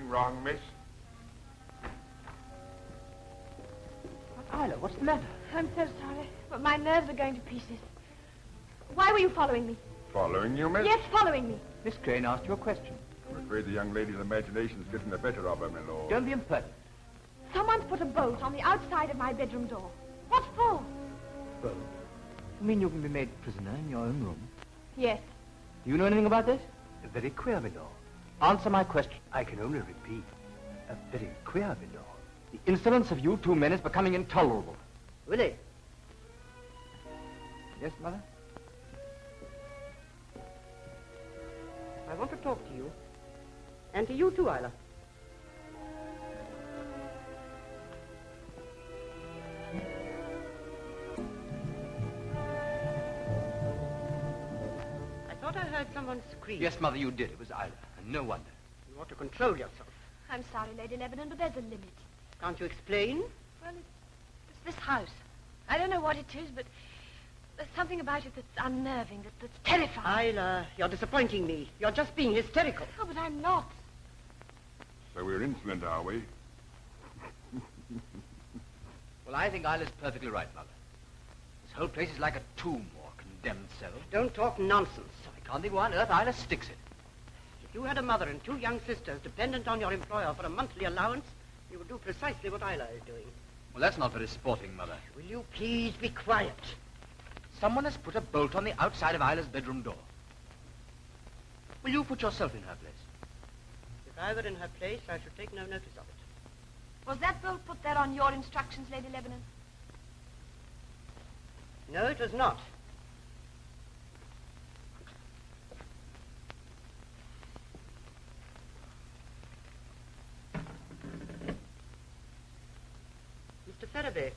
Anything wrong, miss? Isla, what's the matter? I'm so sorry, but my nerves are going to pieces. Why were you following me? Following you, miss? Yes, following me. Miss Crane asked you a question. I'm afraid the young lady's imagination's getting the better of her, my lord. Don't be impertinent. Someone's put a bolt on the outside of my bedroom door. What for? Well, you mean you can be made prisoner in your own room? Yes. Do you know anything about this? Very queer, my lord. Answer my question. I can only repeat. Very queer, my lord. The insolence of you two men is becoming intolerable. Willie. Yes, Mother? I want to talk to you. And to you too, Isla. I thought I heard someone scream. Yes, Mother, you did. It was Isla. And no wonder. You ought to control yourself. I'm sorry, Lady Lebanon, but there's a limit. Can't you explain? Well, it's this house. I don't know what it is, but there's something about it that's unnerving, that's terrifying. Isla, you're disappointing me. You're just being hysterical. Oh, but I'm not. So we're insolent, are we? Well, I think Isla's perfectly right, Mother. This whole place is like a tomb or condemned cell. Don't talk nonsense. I can't think why on earth Isla sticks it. If you had a mother and two young sisters dependent on your employer for a monthly allowance, you would do precisely what Isla is doing. Well, that's not very sporting, Mother. Will you please be quiet? Someone has put a bolt on the outside of Isla's bedroom door. Will you put yourself in her place? If I were in her place, I should take no notice of it. Was that bolt put there on your instructions, Lady Lebanon? No, it was not. Mr. Ferriby.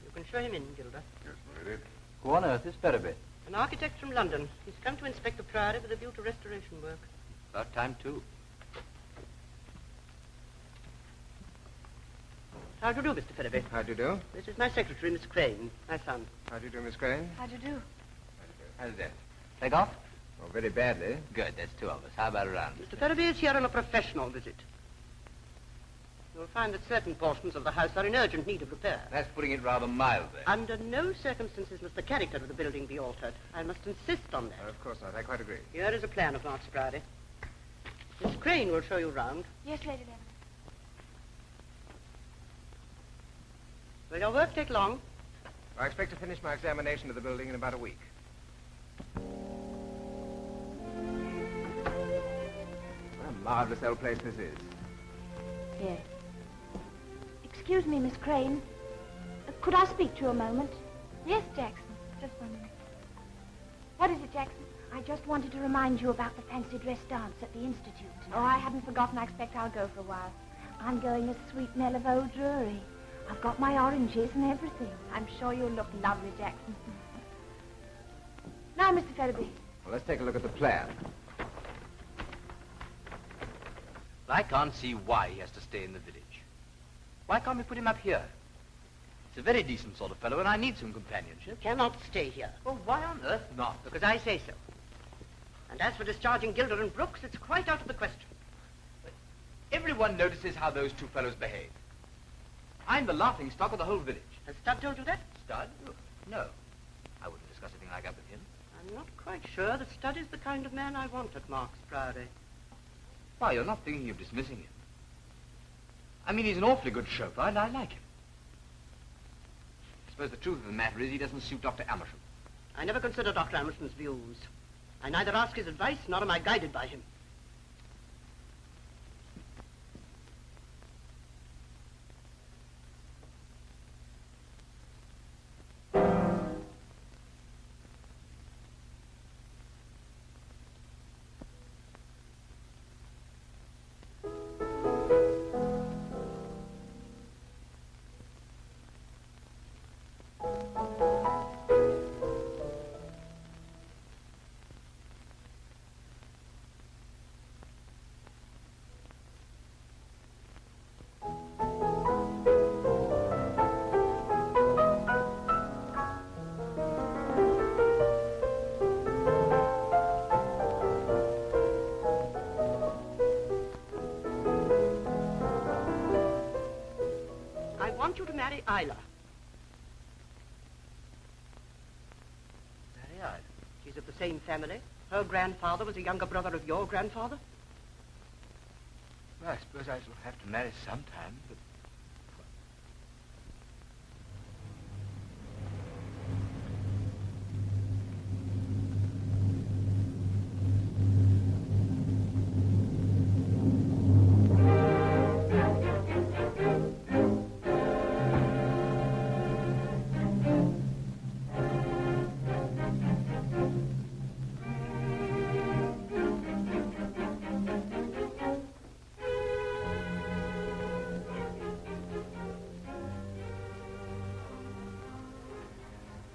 You can show him in, Gilda. Yes, my lady. Who on earth is Ferriby? An architect from London. He's come to inspect the priory with a view to restoration work. About time, too. How do you do, Mr. Ferriby? How do you do? This is my secretary, Miss Crane, my son. How do you do, Miss Crane? How do you do? How's that? Take off? Oh, very badly. Good, that's two of us. How about around? Mr. Ferriby is here on a professional visit. You'll find that certain portions of the house are in urgent need of repair. That's putting it rather mildly. Under no circumstances must the character of the building be altered. I must insist on that. Of course not. I quite agree. Here is a plan of Mark's Priory. Miss Crane will show you round. Yes, Lady Lebanon. Will your work take long? I expect to finish my examination of the building in about a week. What a marvelous old place this is. Yes. Excuse me, Miss Crane. Could I speak to you a moment? Yes, Jackson. Just 1 minute. What is it, Jackson? I just wanted to remind you about the fancy dress dance at the Institute. Oh, I hadn't forgotten. I expect I'll go for a while. I'm going as Sweet Nell of Old Drury. I've got my oranges and everything. I'm sure you'll look lovely, Jackson. Now, Mr. Ferriby. Well, let's take a look at the plan. I can't see why he has to stay in the village. Why can't we put him up here? He's a very decent sort of fellow, and I need some companionship. Cannot stay here. Well, why on earth not? Because I say so. And as for discharging Gilder and Brooks, it's quite out of the question. Everyone notices how those two fellows behave. I'm the laughing stock of the whole village. Has Stud told you that? Stud? No. I wouldn't discuss anything like that with him. I'm not quite sure that Stud is the kind of man I want at Mark's Priory. Why, you're not thinking of dismissing him. I mean, he's an awfully good chauffeur, and I like him. I suppose the truth of the matter is he doesn't suit Dr. Amersham. I never consider Dr. Amerson's views. I neither ask his advice, nor am I guided by him. want you to marry Isla. Marry Isla? She's of the same family. Her grandfather was a younger brother of your grandfather. Well, I suppose I shall have to marry sometime, but...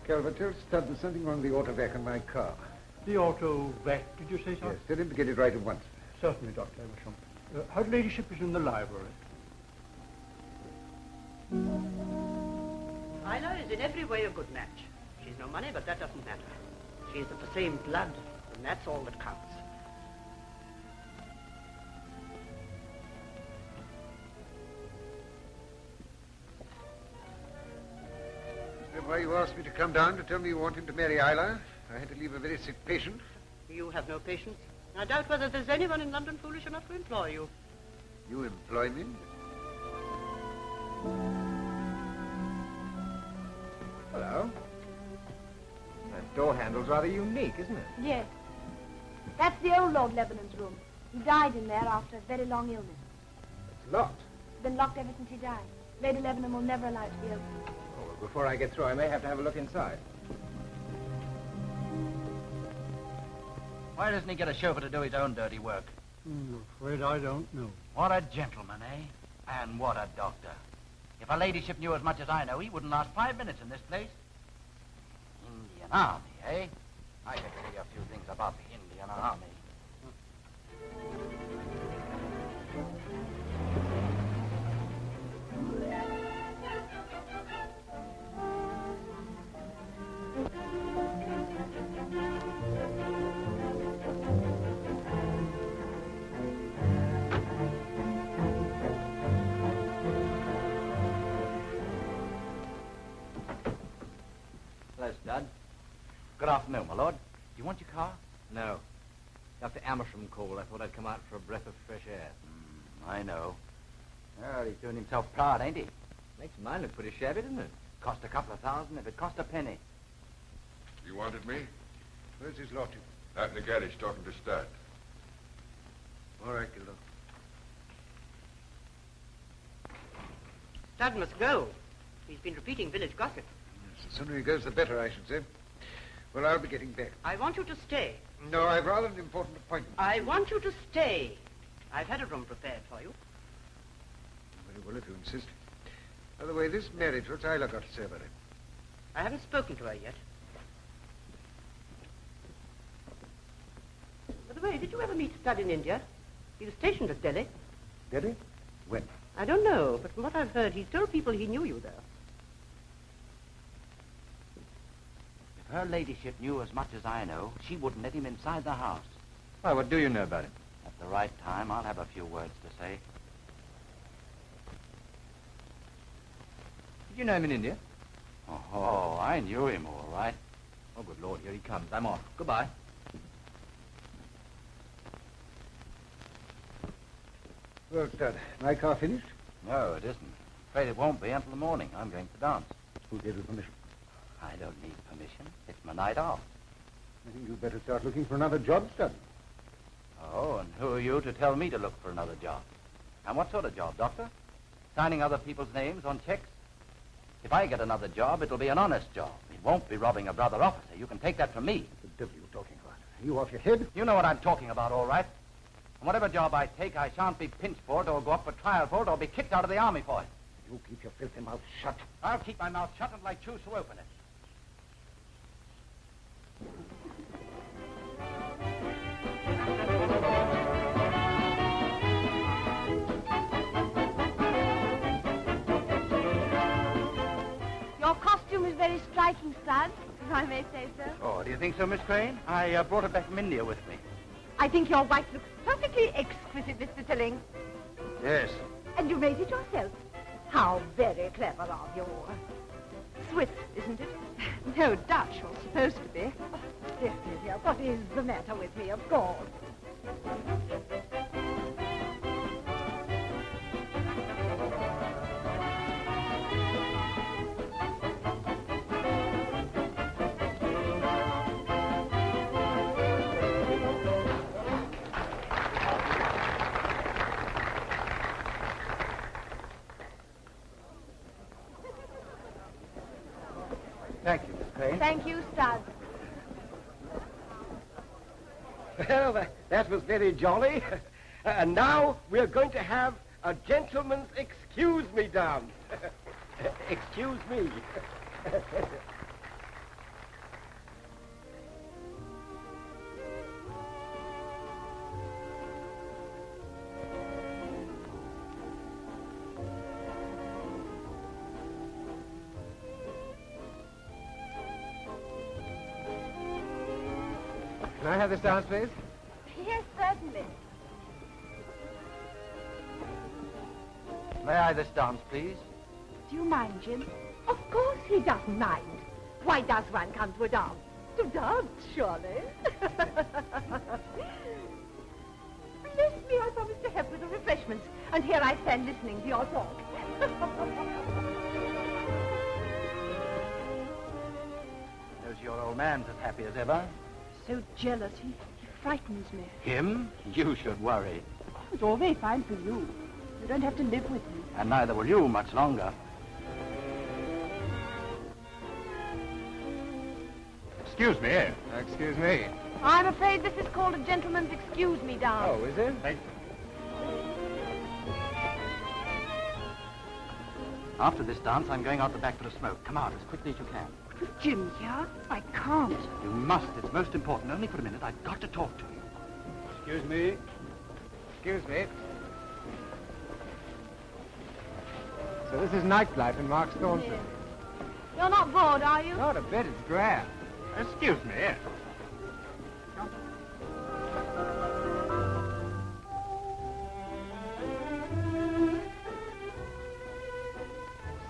Calvert, tell Stud there's something wrong with the auto vac in my car. The auto vac, did you say so? Yes, tell him to get it right at once. Certainly, Dr. Amersham. Her ladyship is in the library. Isla is in every way a good match. She's no money, but that doesn't matter. She's of the same blood, and that's all that counts. Is that why you asked me to come down to tell me you want him to marry Isla? I had to leave a very sick patient. You have no patience. I doubt whether there's anyone in London foolish enough to employ you. You employ me? Hello. That door handle's rather unique, isn't it? Yes. That's the old Lord Lebanon's room. He died in there after a very long illness. It's locked. It's been locked ever since he died. Lady Lebanon will never allow it to be opened. Oh, well, before I get through, I may have to have a look inside. Why doesn't he get a chauffeur to do his own dirty work? I'm afraid I don't know. What a gentleman, eh? And what a doctor. If her ladyship knew as much as I know, he wouldn't last 5 minutes in this place. Indian Army, eh? I could tell you a few things about the Indian Army. Hello, Stud. Good afternoon, my lord. Do you want your car? No. Dr. Amersham called. I thought I'd come out for a breath of fresh air. I know. Well, he's doing himself proud, ain't he? Makes mine look pretty shabby, doesn't it? Cost a couple of thousand if it cost a penny. You wanted me? Where's his lordship? Out in the garage talking to Stud. All right, Gildo. Stud must go. He's been repeating village gossip. Yes, the sooner he goes, the better, I should say. Well, I'll be getting back. I want you to stay. No, I've rather an important appointment. I want you to stay. I've had a room prepared for you. Very well, if you insist. By the way, this marriage, what's Isla got to say about it? I haven't spoken to her yet. By the way, did you ever meet Stud in India? He was stationed at Delhi. Delhi? When? I don't know, but from what I've heard, he's told people he knew you there. If her ladyship knew as much as I know, she wouldn't let him inside the house. Why, what do you know about it? At the right time, I'll have a few words to say. Did you know him in India? Oh, I knew him all right. Oh, good Lord, here he comes. I'm off. Goodbye. Well, Stud, my car finished? No, it isn't. Afraid it won't be until the morning. I'm going to dance. Who gave you permission? I don't need permission. It's my night off. I think you'd better start looking for another job, Stud. Oh, and who are you to tell me to look for another job? And what sort of job, Doctor? Signing other people's names on checks? If I get another job, it'll be an honest job. It won't be robbing a brother officer. You can take that from me. What the devil are you talking about? Are you off your head? You know what I'm talking about, all right. And whatever job I take, I shan't be pinched for it or go up for trial for it or be kicked out of the army for it. You keep your filthy mouth shut. I'll keep my mouth shut until I choose to open it. Your costume is very striking, Stud, if I may say so. Oh, do you think so, Miss Crane? I brought it back from India with me. I think your wife looks perfectly exquisite, Mr. Tilling. Yes. And you made it yourself. How very clever of you. Swiss, isn't it? No, Dutch, or supposed to be. Oh, dear, what is the matter with me, of course? Thank you, Miss Crane. Thank you, Stud. Well, that was very jolly. And now we're going to have a gentleman's excuse me dance. Excuse me. Can I have this dance, please? Yes, certainly. May I this dance, please? Do you mind, Jim? Of course he doesn't mind. Why does one come to a dance? To dance, surely. Bless me, I promised to help with the refreshments, and here I stand listening to your talk. Knows your old man's as happy as ever. So jealous. He frightens me. Him? You should worry. It's all very fine for you. You don't have to live with me. And neither will you much longer. Excuse me. Excuse me. I'm afraid this is called a gentleman's excuse me dance. Oh, is it? Thank After this dance, I'm going out the back for a smoke. Come out as quickly as you can. With Jim here? I can't. You must. It's most important. Only for a minute. I've got to talk to you. Excuse me. Excuse me. So this is nightlife in Mark's Thornton. Yes. You're not bored, are you? Not a bit, it's grand. Excuse me.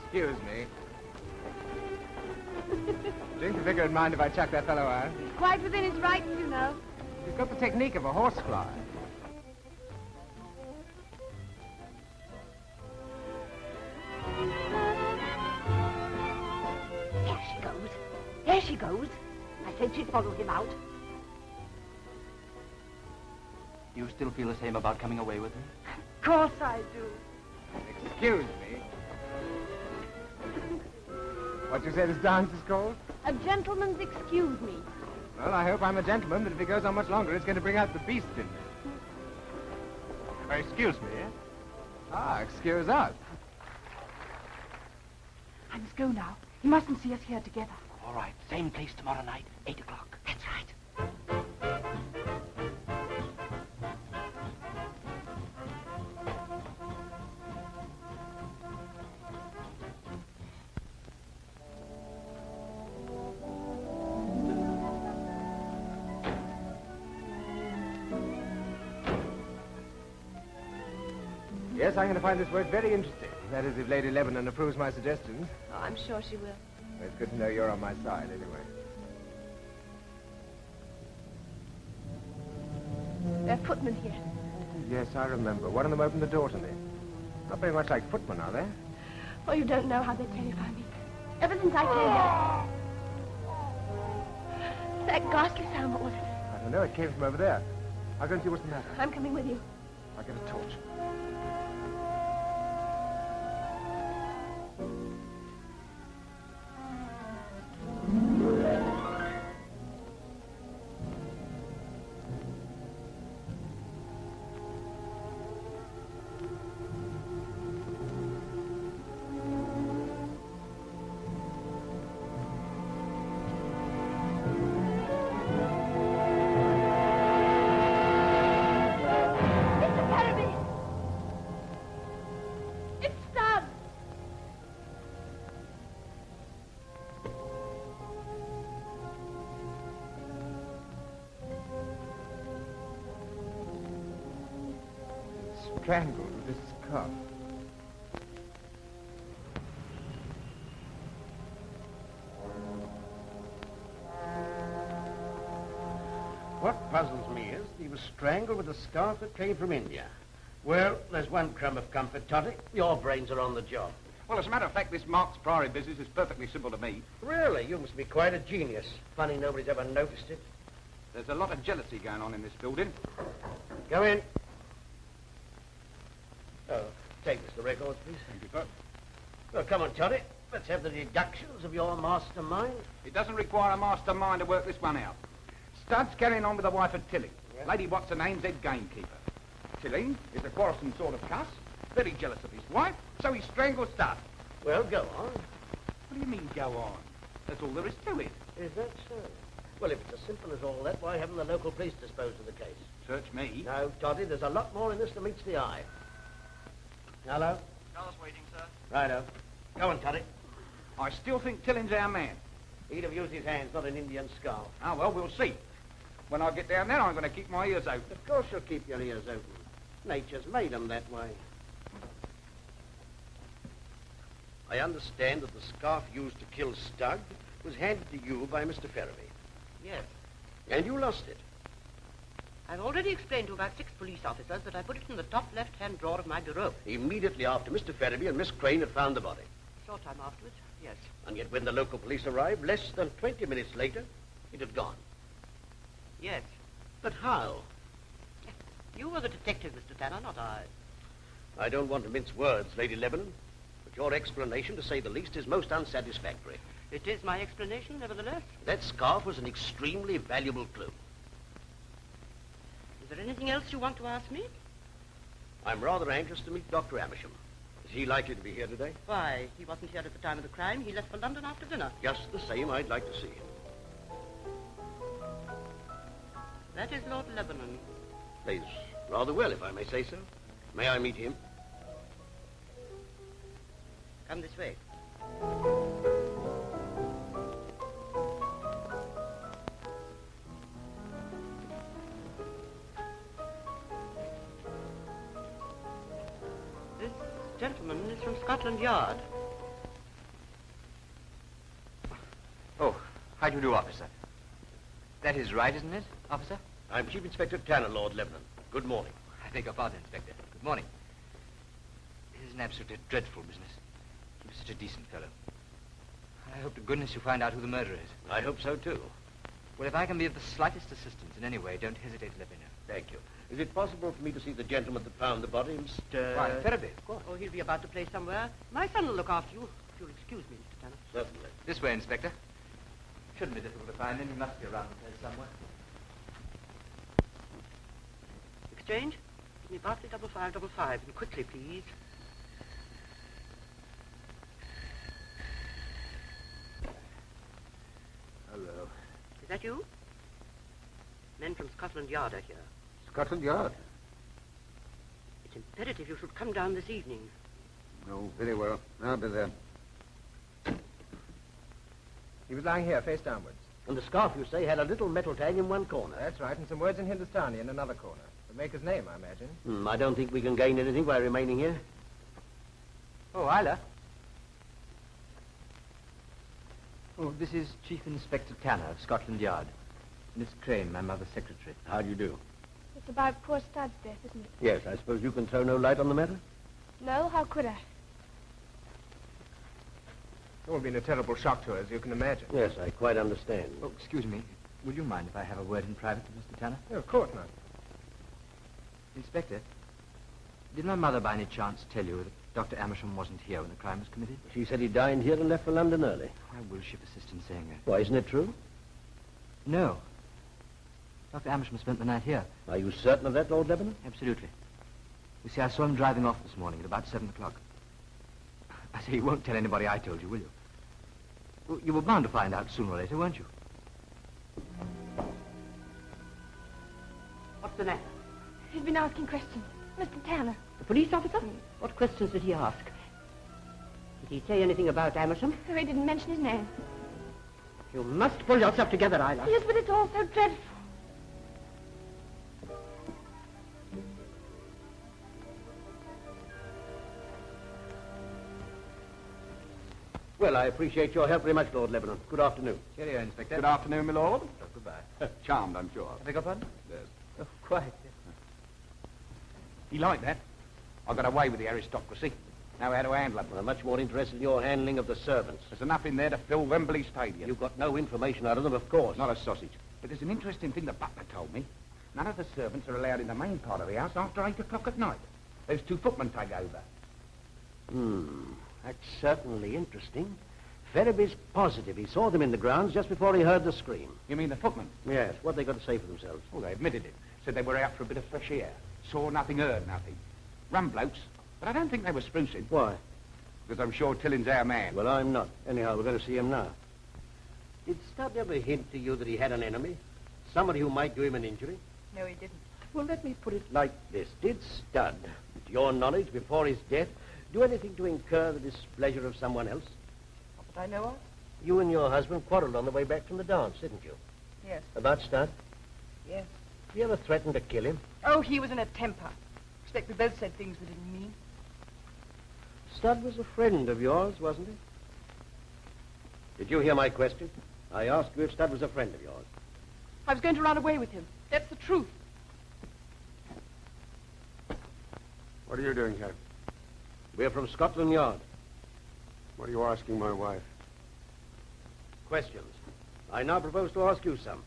Excuse me. Do you think the vicar would mind if I chuck that fellow out? He's quite within his rights, you know. He's got the technique of a horsefly. There she goes. There she goes. I said she'd follow him out. You still feel the same about coming away with him? Of course I do. Excuse me. What you say this dance is called? A gentleman's excuse me. Well, I hope I'm a gentleman, but if it goes on much longer, it's going to bring out the beast in me. Excuse me. Ah, excuse us. I must go now. He mustn't see us here together. All right. Same place tomorrow night, 8 o'clock. That's right. Yes, I'm going to find this work very interesting. That is, if Lady Lebanon approves my suggestions. Oh, I'm sure she will. Well, it's good to know you're on my side, anyway. There are footmen here. Yes, I remember. One of them opened the door to me. Not very much like footmen, are they? Oh, you don't know how they terrify me. Ever since I came here. That ghastly sound, what was it? I don't know. It came from over there. I'll go and see what's the matter. I'm coming with you. I'll get a torch. Strangled with this scarf. he was strangled with a scarf that came from India. Well, there's one crumb of comfort, Toddy. Your brains are on the job. Well, as a matter of fact, this Mark's Priory business is perfectly simple to me. Really? You must be quite a genius. Funny nobody's ever noticed it. There's a lot of jealousy going on in this building. Go in. Oh, take this, the records, please. Thank you, sir. Well, come on, Toddy. Let's have the deductions of your mastermind. It doesn't require a mastermind to work this one out. Stud's carrying on with the wife of Tilly. Yeah. Lady what's her name's head gamekeeper. Tilly is a quarrelsome sort of cuss, very jealous of his wife, so he strangles Stud. Well, go on. What do you mean, go on? That's all there is to it. Is that so? Well, if it's as simple as all that, why haven't the local police disposed of the case? Search me. No, Toddy, there's a lot more in this than meets the eye. Hello? Carl's waiting, sir. Righto. Go on, Toddy. I still think Tilling's our man. He'd have used his hands, not an Indian skull. Ah, well, we'll see. When I get down there, I'm going to keep my ears open. Of course you'll keep your ears open. Nature's made 'em that way. I understand that the scarf used to kill Stug was handed to you by Mr. Ferriby. Yes. And you lost it. I've already explained to about 6 police officers that I put it in the top left-hand drawer of my bureau. Immediately after Mr. Ferriby and Miss Crane had found the body. Short time afterwards, yes. And yet when the local police arrived, less than 20 minutes later, it had gone. Yes. But how? You were the detective, Mr. Tanner, not I. I don't want to mince words, Lady Lebanon, but your explanation, to say the least, is most unsatisfactory. It is my explanation, nevertheless. That scarf was an extremely valuable clue. Is there anything else you want to ask me? I'm rather anxious to meet Dr. Amersham. Is he likely to be here today? Why, he wasn't here at the time of the crime. He left for London after dinner. Just the same, I'd like to see him. That is Lord Lebanon. Plays rather well, if I may say so. May I meet him? Come this way. This gentleman is from Scotland Yard. Oh, how do you do, officer? That is right, isn't it, officer? I'm Chief Inspector Tanner, Lord Lebanon. Good morning. I beg your pardon, Inspector. Good morning. This is an absolutely dreadful business. He was such a decent fellow. I hope to goodness you find out who the murderer is. I hope so, too. Well, if I can be of the slightest assistance in any way, don't hesitate to let me know. Thank you. Is it possible for me to see the gentleman that found the body, Mr... Why, Ferriby, of course. Oh, he'll be about to play somewhere. My son will look after you. If you'll excuse me, Mr. Tanner. Certainly. This way, Inspector. Shouldn't be difficult to find him. He must be around the place somewhere. Exchange? Give me Bartley 5555, and quickly, please. Hello. Is that you? Men from Scotland Yard are here. Scotland Yard? It's imperative you should come down this evening. No, very well. I'll be there. He was lying here, face downwards. And the scarf, you say, had a little metal tag in one corner. That's right, and some words in Hindustani in another corner. The maker's name, I imagine. I don't think we can gain anything by remaining here. Oh, Isla. Oh, this is Chief Inspector Tanner of Scotland Yard. Miss Crane, my mother's secretary. How do you do? It's about poor Stud's death, isn't it? Yes, I suppose you can throw no light on the matter? No, how could I? It will be a terrible shock to her, as you can imagine. Yes, I quite understand. Oh, excuse me. Would you mind if I have a word in private with Mr. Tanner? No, of course not. Inspector, did my mother by any chance tell you that Dr. Amersham wasn't here when the crime was committed? She said he dined here and left for London early. Why will she persist in saying that? Why, isn't it true? No. Dr. Amersham spent the night here. Are you certain of that, Lord Lebanon? Absolutely. You see, I saw him driving off this morning at about 7 o'clock. I say, you won't tell anybody I told you, will you? Well, you were bound to find out sooner or later, weren't you? What's the matter? He's been asking questions. Mr. Tanner. The police officer? What questions did he ask? Did he say anything about Amersham? Oh, he didn't mention his name. You must pull yourself together, Isla. Yes, but it's all so dreadful. Well, I appreciate your help very much, Lord Lebanon. Good afternoon. Cheerio, Inspector. Good afternoon, my lord. Goodbye. Charmed, I'm sure. I beg your pardon? Yes. Of Quite. He liked that. I got away with the aristocracy. Know how to handle them. I'm much more interested in your handling of the servants. There's enough in there to fill Wembley Stadium. You got no information out of them, of course. Not a sausage. But there's an interesting thing the butler told me. None of the servants are allowed in the main part of the house after 8 o'clock at night. Those 2 footmen take over. That's certainly interesting. Ferriby's positive he saw them in the grounds just before he heard the scream. You mean the footmen? Yes, what they got to say for themselves? Well, they admitted it. Said they were out for a bit of fresh air. Saw nothing, heard nothing. Rum blokes. But I don't think they were sprucing. Why? Because I'm sure Tilling's our man. Well, I'm not. Anyhow, we're going to see him now. Did Stud ever hint to you that he had an enemy? Somebody who might do him an injury? No, he didn't. Well, let me put it like this. Did Stud, to your knowledge, before his death, do anything to incur the displeasure of someone else? Not that I know of. You and your husband quarreled on the way back from the dance, didn't you? Yes. About Stud? Yes. You ever threatened to kill him? Oh, he was in a temper. Expect we both said things we didn't mean. Stud was a friend of yours, wasn't he? Did you hear my question? I asked you if Stud was a friend of yours. I was going to run away with him. That's the truth. What are you doing here? We're from Scotland Yard. What are you asking my wife? Questions. I now propose to ask you some.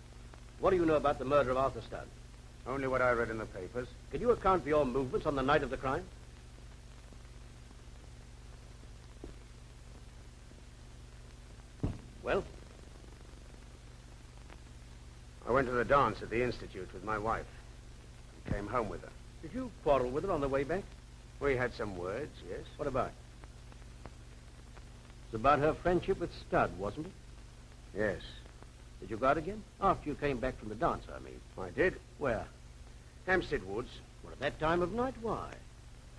What do you know about the murder of Arthur Stud? Only what I read in the papers. Can you account for your movements on the night of the crime? Well? I went to the dance at the Institute with my wife. And came home with her. Did you quarrel with her on the way back? We had some words, yes. What about? It's about her friendship with Stud, wasn't it? Yes. Did you go out again? After you came back from the dance, I mean. I did. Where? Hampstead Woods. Well, at that time of night, why?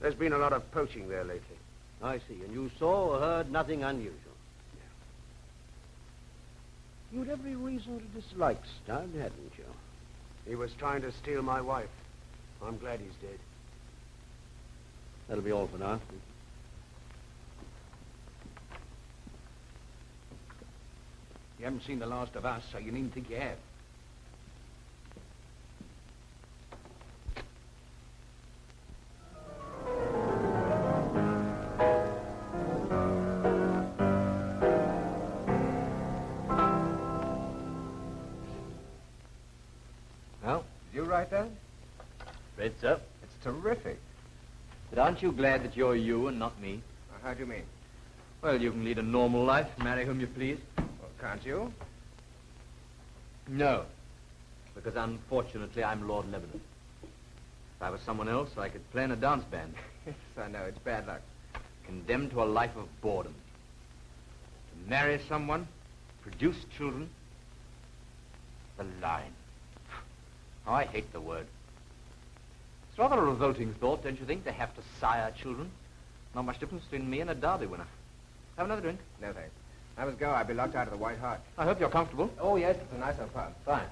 There's been a lot of poaching there lately. I see. And you saw or heard nothing unusual. Yeah. You'd every reason to dislike Stud, hadn't you? He was trying to steal my wife. I'm glad he's dead. That'll be all for now. You haven't seen the last of us, so you needn't think you have. Well, did you write that? Fred, sir. It's terrific. But aren't you glad that you're you and not me? How do you mean? Well, you can lead a normal life, marry whom you please. Well, can't you? No. Because unfortunately, I'm Lord Lebanon. If I was someone else, I could play in a dance band. Yes, I know. It's bad luck. Condemned to a life of boredom. To marry someone, produce children. The line. Oh, I hate the word. It's rather a revolting thought, don't you think, to have to sire children? Not much difference between me and a Derby winner. Have another drink? No, thanks. I must go. I'll be locked out of the White Hart. I hope you're comfortable. Oh, yes, it's a nicer pub. Fine.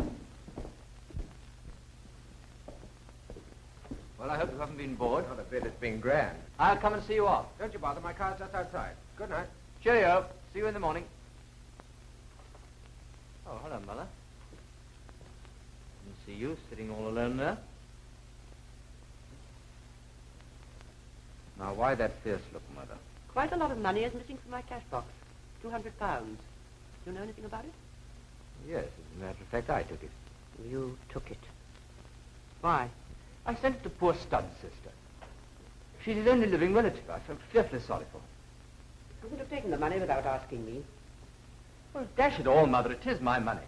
Well, I hope you haven't been bored. Not a bit. It's been grand. I'll come and see you off. Don't you bother. My car's just outside. Good night. Cheerio. See you in the morning. Oh, hello, Mother. Didn't see you sitting all alone there. Now, why that fierce look, Mother? Quite a lot of money is missing from my cash box. £200. Do you know anything about it? Yes, as a matter of fact, I took it. You took it. Why? I sent it to poor Stud's sister. She's his only living relative. I felt fearfully sorry for her. You could have taken the money without asking me. Well, dash it all, Mother, it is my money.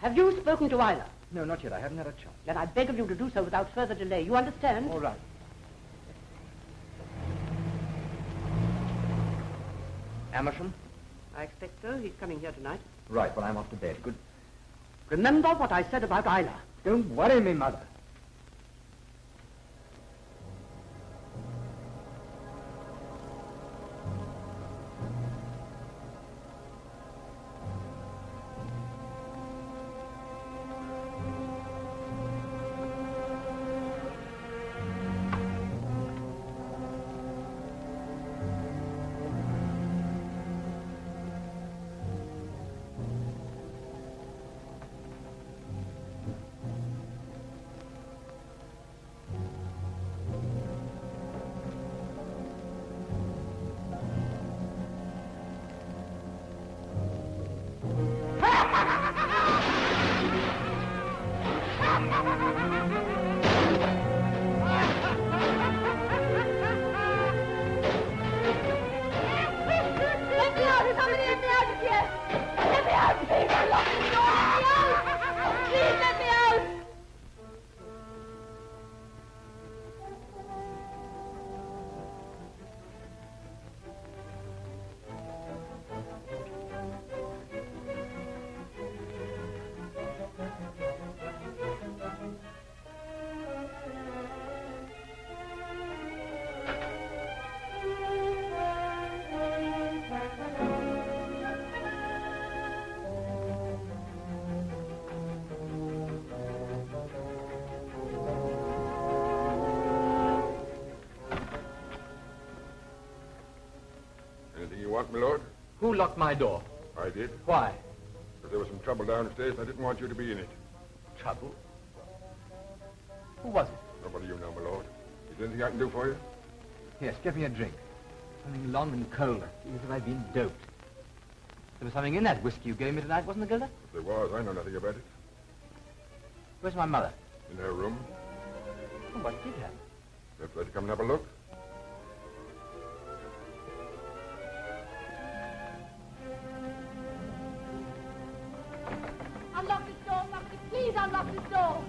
Have you spoken to Isla? No, not yet. I haven't had a chance. Then I beg of you to do so without further delay. You understand? All right. Amersham? I expect so. He's coming here tonight. Right, well, I'm off to bed. Good. Remember what I said about Isla. Don't worry me, Mother. want, my lord? Who locked my door? I did. Why? But there was some trouble downstairs, and I didn't want you to be in it. Trouble? Who was it? Nobody you know, my lord. Is there anything I can do for you? Yes, get me a drink. Something long and cold. As if I'd been doped. There was something in that whiskey you gave me tonight, wasn't there, Gilda? If there was, I know nothing about it. Where's my mother? In her room. Oh, what did happen? Let's let you come and have a look. Unlock this door, somebody. Please unlock this door.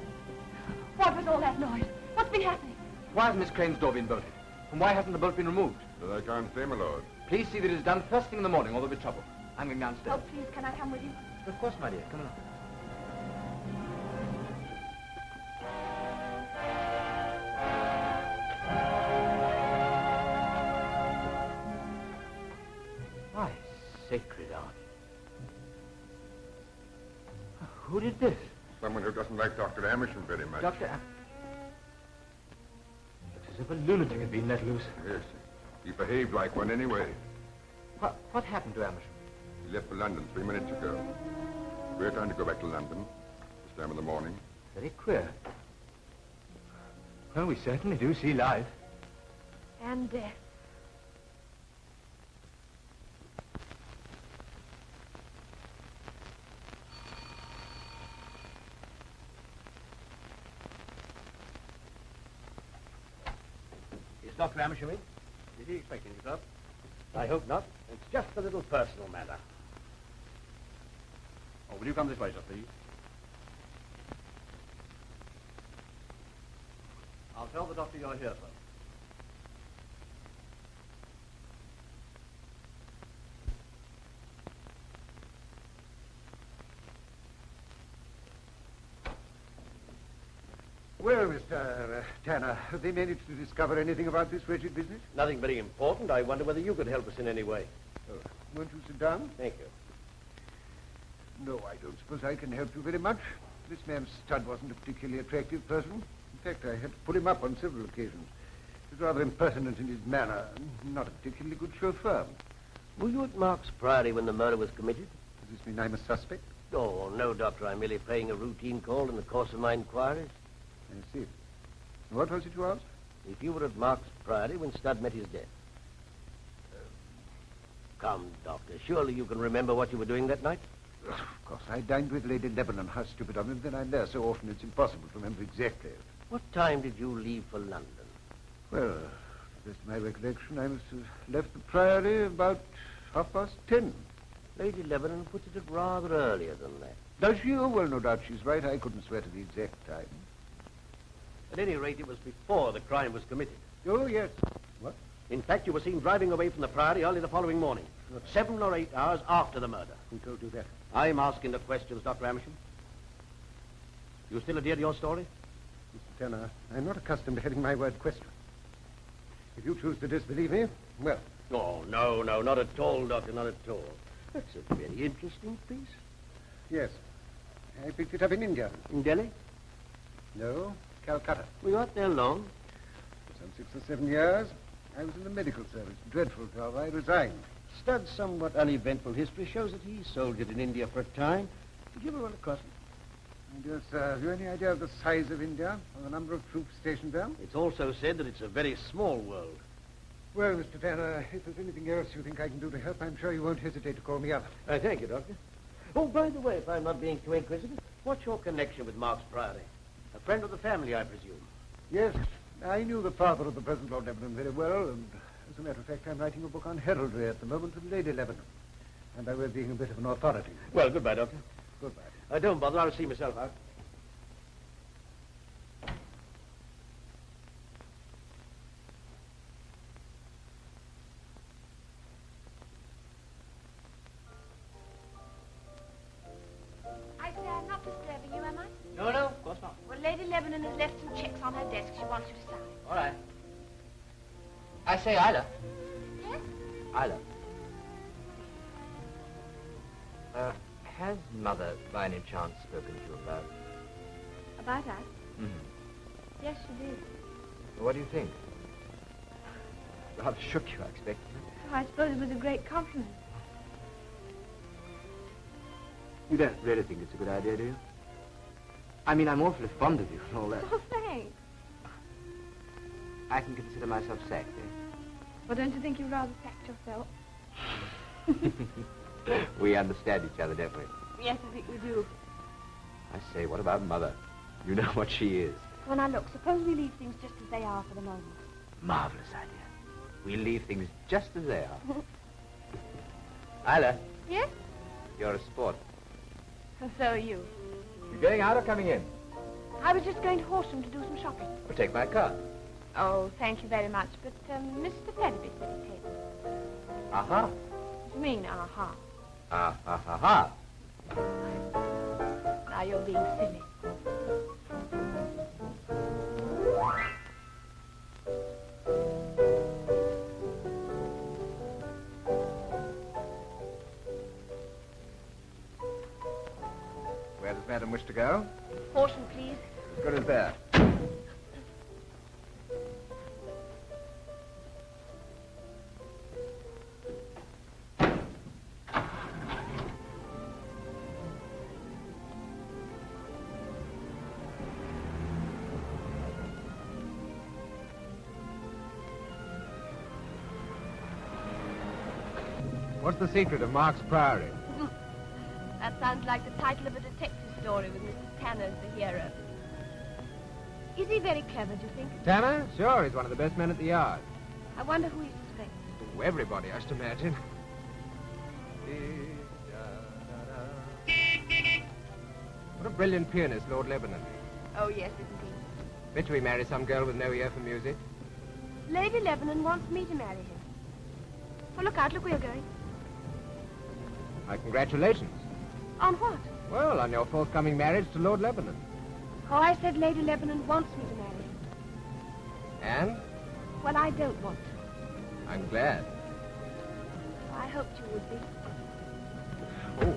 What was all that noise? What's been happening? Why has Miss Crane's door been bolted? And why hasn't the bolt been removed? That I can't say, my lord. Please see that it's done first thing in the morning, or there'll be trouble. I'm going downstairs. Oh, please, can I come with you? Of course, my dear. Come along. My sacred art. Who did this? Someone who doesn't like Dr. Amersham very much. Looks as if a lunatic had been let loose. Yes. He behaved like one anyway. What happened to Amersham? He left for London 3 minutes ago. We're trying to go back to London this time in the morning. Very queer. Well, we certainly do see life. And death. Is Dr. Amersham in? Is he expecting you, sir? I hope not. It's just a little personal matter. Oh, will you come this way, sir, please? I'll tell the doctor you're here, sir. Well, Mr. Tanner, have they managed to discover anything about this wretched business? Nothing very important. I wonder whether you could help us in any way. Won't you sit down? Thank you. No, I don't suppose I can help you very much. This man Studd wasn't a particularly attractive person. In fact, I had to pull him up on several occasions. He was rather impertinent in his manner, and not a particularly good chauffeur. Were you at Mark's Priory when the murder was committed? Does this mean I'm a suspect? Oh, no, Doctor. I'm merely paying a routine call in the course of my inquiries. I see. What was it you asked? If you were at Mark's Priory when Studd met his death. Come, Doctor. Surely you can remember what you were doing that night? Of course, I dined with Lady Lebanon. How stupid of me. Then I'm there so often it's impossible to remember exactly. What time did you leave for London? Well, to the best of my recollection, I must have left the Priory about 10:30. Lady Lebanon puts it at rather earlier than that. Does she? Oh, well, no doubt she's right. I couldn't swear to the exact time. At any rate, it was before the crime was committed. Oh, yes. What? In fact, you were seen driving away from the Priory early the following morning, 7 or 8 hours after the murder. Who told you that? I'm asking the questions, Dr. Amersham. You still adhere to your story? Mr. Tanner, I'm not accustomed to having my word questioned. If you choose to disbelieve me, well... Oh, no, not at all, Doctor, not at all. That's a very interesting piece. Yes. I picked it up in India. In Delhi? No, Calcutta. We weren't there long. For some 6 or 7 years, I was in the medical service. Dreadful job. I resigned. Studd's somewhat uneventful history shows that he soldiered in India for a time. Did you ever run across him? My dear sir, have you any idea of the size of India or the number of troops stationed there? It's also said that it's a very small world. Well, Mr. Tanner, if there's anything else you think I can do to help, I'm sure you won't hesitate to call me up. Thank you, Doctor. Oh, by the way, if I'm not being too inquisitive, what's your connection with Mark's Priory? A friend of the family, I presume. Yes, I knew the father of the present Lord Lebanon very well, and as a matter of fact, I'm writing a book on heraldry at the moment with Lady Lebanon. And by way of being a bit of an authority. Well, goodbye, Doctor. Goodbye. Don't bother. I'll see myself out. I say I'm not disturbing you, am I? No, of course not. Well, Lady Lebanon has left some checks on her desk she wants you to sign. All right. I say, Isla. Yes? Isla. Has Mother, by any chance, spoken to you about... About us? Mm-hmm. Yes, she did. What do you think? Rather shook you, I expect. I suppose it was a great compliment. You don't really think it's a good idea, do you? I mean, I'm awfully fond of you and all that. Oh, thanks. I can consider myself sacked, eh? Well, don't you think you rather sacked yourself? We understand each other, don't we? Yes, I think we do. I say, what about Mother? You know what she is. Well, now, look, suppose we leave things just as they are for the moment. Marvelous idea. We'll leave things just as they are. Isla, Yes? you're a sport. And so are you. You going out or coming in? I was just going to Horsham to do some shopping. Well, take my car. Oh, thank you very much, but Mr. Pettibee said he'd take me. Aha. What do you mean, aha? Ah. Now you're being silly. Where does Madam wish to go? Horsham, please. As good as there. What's the secret of Mark's Priory? That sounds like the title of a detective story with Mr. Tanner as the hero. Is he very clever, do you think? Tanner? Sure, he's one of the best men at the yard. I wonder who he suspects. Oh, everybody, I should imagine. What a brilliant pianist, Lord Lebanon. Oh, yes, isn't he? Bet you he marry some girl with no ear for music. Lady Lebanon wants me to marry him. Well, look out, look where you're going. My congratulations. On what? Well, on your forthcoming marriage to Lord Lebanon. Oh, I said Lady Lebanon wants me to marry him. And? Well, I don't want to. I'm glad. I hoped you would be. Oh.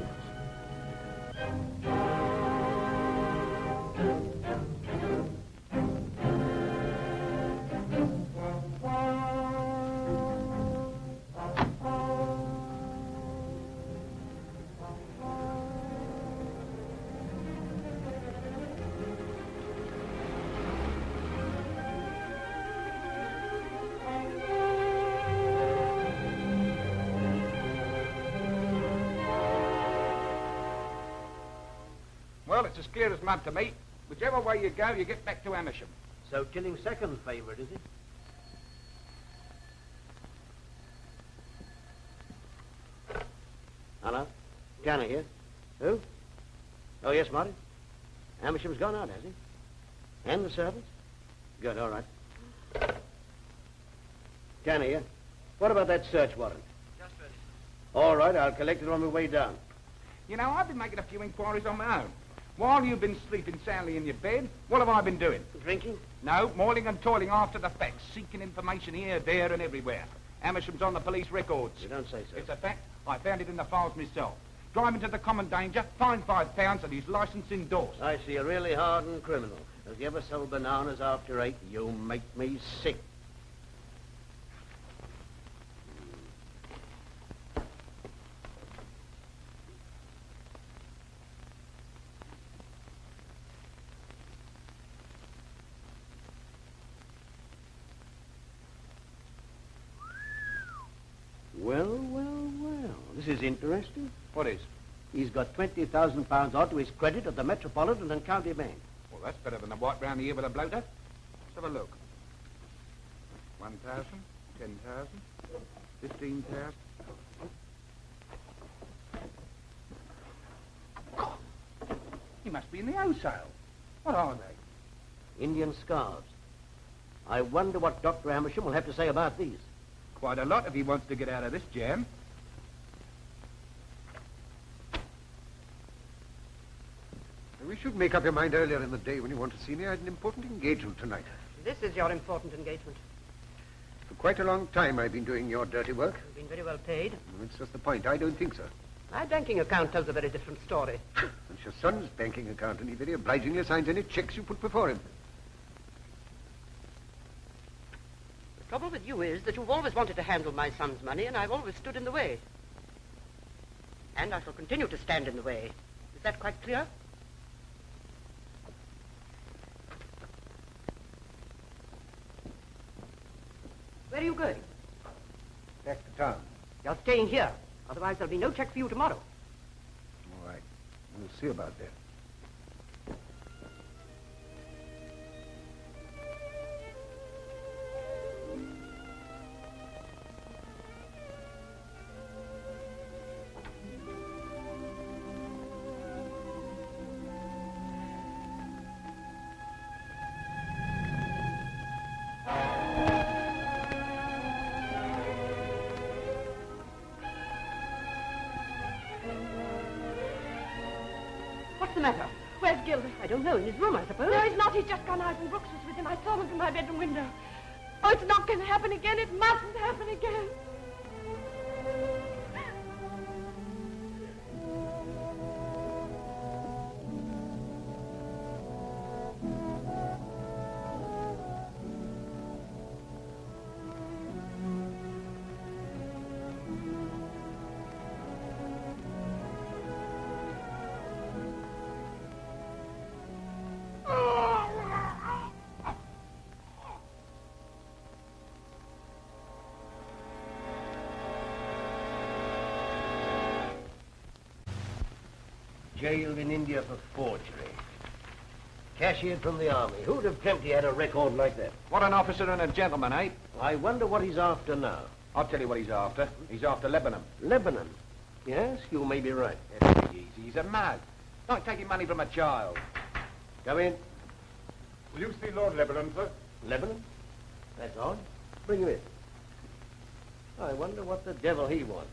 Well, it's as clear as mud to me. Whichever way you go, you get back to Amersham. So Killing's second favourite, is he? Hello? Tanner here. Who? Oh, yes, Marius. Amersham's gone out, has he? And the servants? Good, all right. Tanner here. What about that search warrant? Just ready. All right, I'll collect it on my way down. You know, I've been making a few inquiries on my own. While you've been sleeping soundly in your bed, what have I been doing? Drinking? No, moiling and toiling after the facts, seeking information here, there, and everywhere. Amersham's on the police records. You don't say so. It's a fact. I found it in the files myself. Drive him to the common danger, fine £5, and his licence endorsed. I see, a really hardened criminal. If you ever sell bananas after 8, you make me sick. Well. This is interesting. What is? He's got £20,000 odd to his credit at the Metropolitan and County Bank. Well, that's better than a wipe round the ear with a bloater. Let's have a look. 1,000, 10,000, 15,000. He must be in the wholesale. What are they? Indian scarves. I wonder what Dr. Amersham will have to say about these. Quite a lot if he wants to get out of this jam. We should make up your mind earlier in the day when you want to see me. I had an important engagement tonight. This is your important engagement. For quite a long time I've been doing your dirty work. You've been very well paid. That's just the point. I don't think so. My banking account tells a very different story. It's your son's banking account, and he very obligingly signs any checks you put before him. Trouble with you is that you've always wanted to handle my son's money, and I've always stood in the way. And I shall continue to stand in the way. Is that quite clear? Where are you going? Back to town. You're staying here. Otherwise, there'll be no check for you tomorrow. All right. We'll see about that. What's the matter? Where's Gilda? I don't know. In his room, I suppose. No, he's not. He's just gone out and Brooks was with him. I saw them from my bedroom window. Oh, it's not going to happen again. It mustn't happen again. Jailed in India for forgery. Cashiered from the army. Who'd have dreamt he had a record like that? What an officer and a gentleman, eh? I wonder what he's after now. I'll tell you what he's after. He's after Lebanon. Lebanon? Yes, you may be right. Easy. He's a mad. Not taking money from a child. Come in. Will you see Lord Lebanon, sir? Lebanon? That's odd. Bring him in. I wonder what the devil he wants.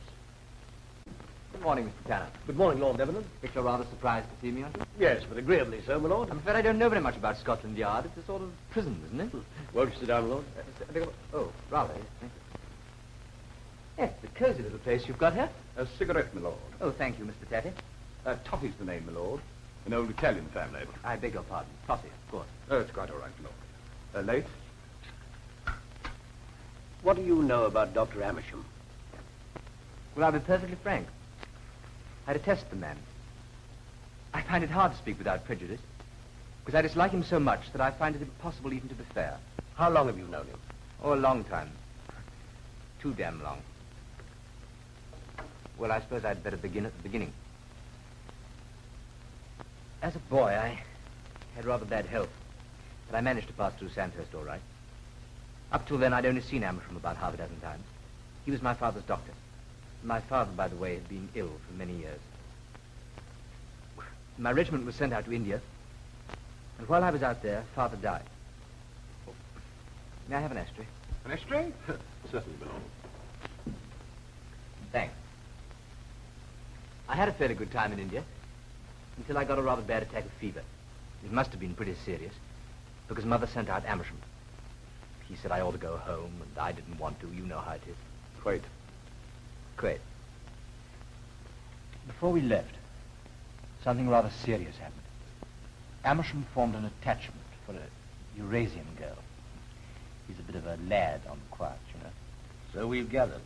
Good morning, Mr. Tanner. Good morning, Lord Lebanon. If you're rather surprised to see me, aren't you? Yes, but agreeably so, my lord. I'm afraid I don't know very much about Scotland Yard. It's a sort of prison, isn't it? Won't you sit down, Lord? Oh, rather. Thank you. Yes, it's a cosy little place you've got here. A cigarette, my lord. Oh, thank you, Mr. Tatty. Toffee's the name, my lord. An old Italian family. I beg your pardon. Toffee, of course. Oh, it's quite all right, my lord. Late? What do you know about Dr. Amersham? Well, I'll be perfectly frank. I detest the man. I find it hard to speak without prejudice, because I dislike him so much that I find it impossible even to be fair. How long have you known him? Oh, a long time. Too damn long. Well, I suppose I'd better begin at the beginning. As a boy, I had rather bad health, but I managed to pass through Sandhurst all right. Up till then, I'd only seen Amersham about half a dozen times. He was my father's doctor. My father, by the way, had been ill for many years. My regiment was sent out to India, and while I was out there, Father died. Oh, may I have an ashtray? An ashtray? Certainly, my lord. Thanks. I had a fairly good time in India, until I got a rather bad attack of fever. It must have been pretty serious, because Mother sent out Amersham. He said I ought to go home, and I didn't want to. You know how it is. Quite. Great. Before we left, something rather serious happened. Amersham formed an attachment for a Eurasian girl. He's a bit of a lad on the quiet, you know. So we've gathered.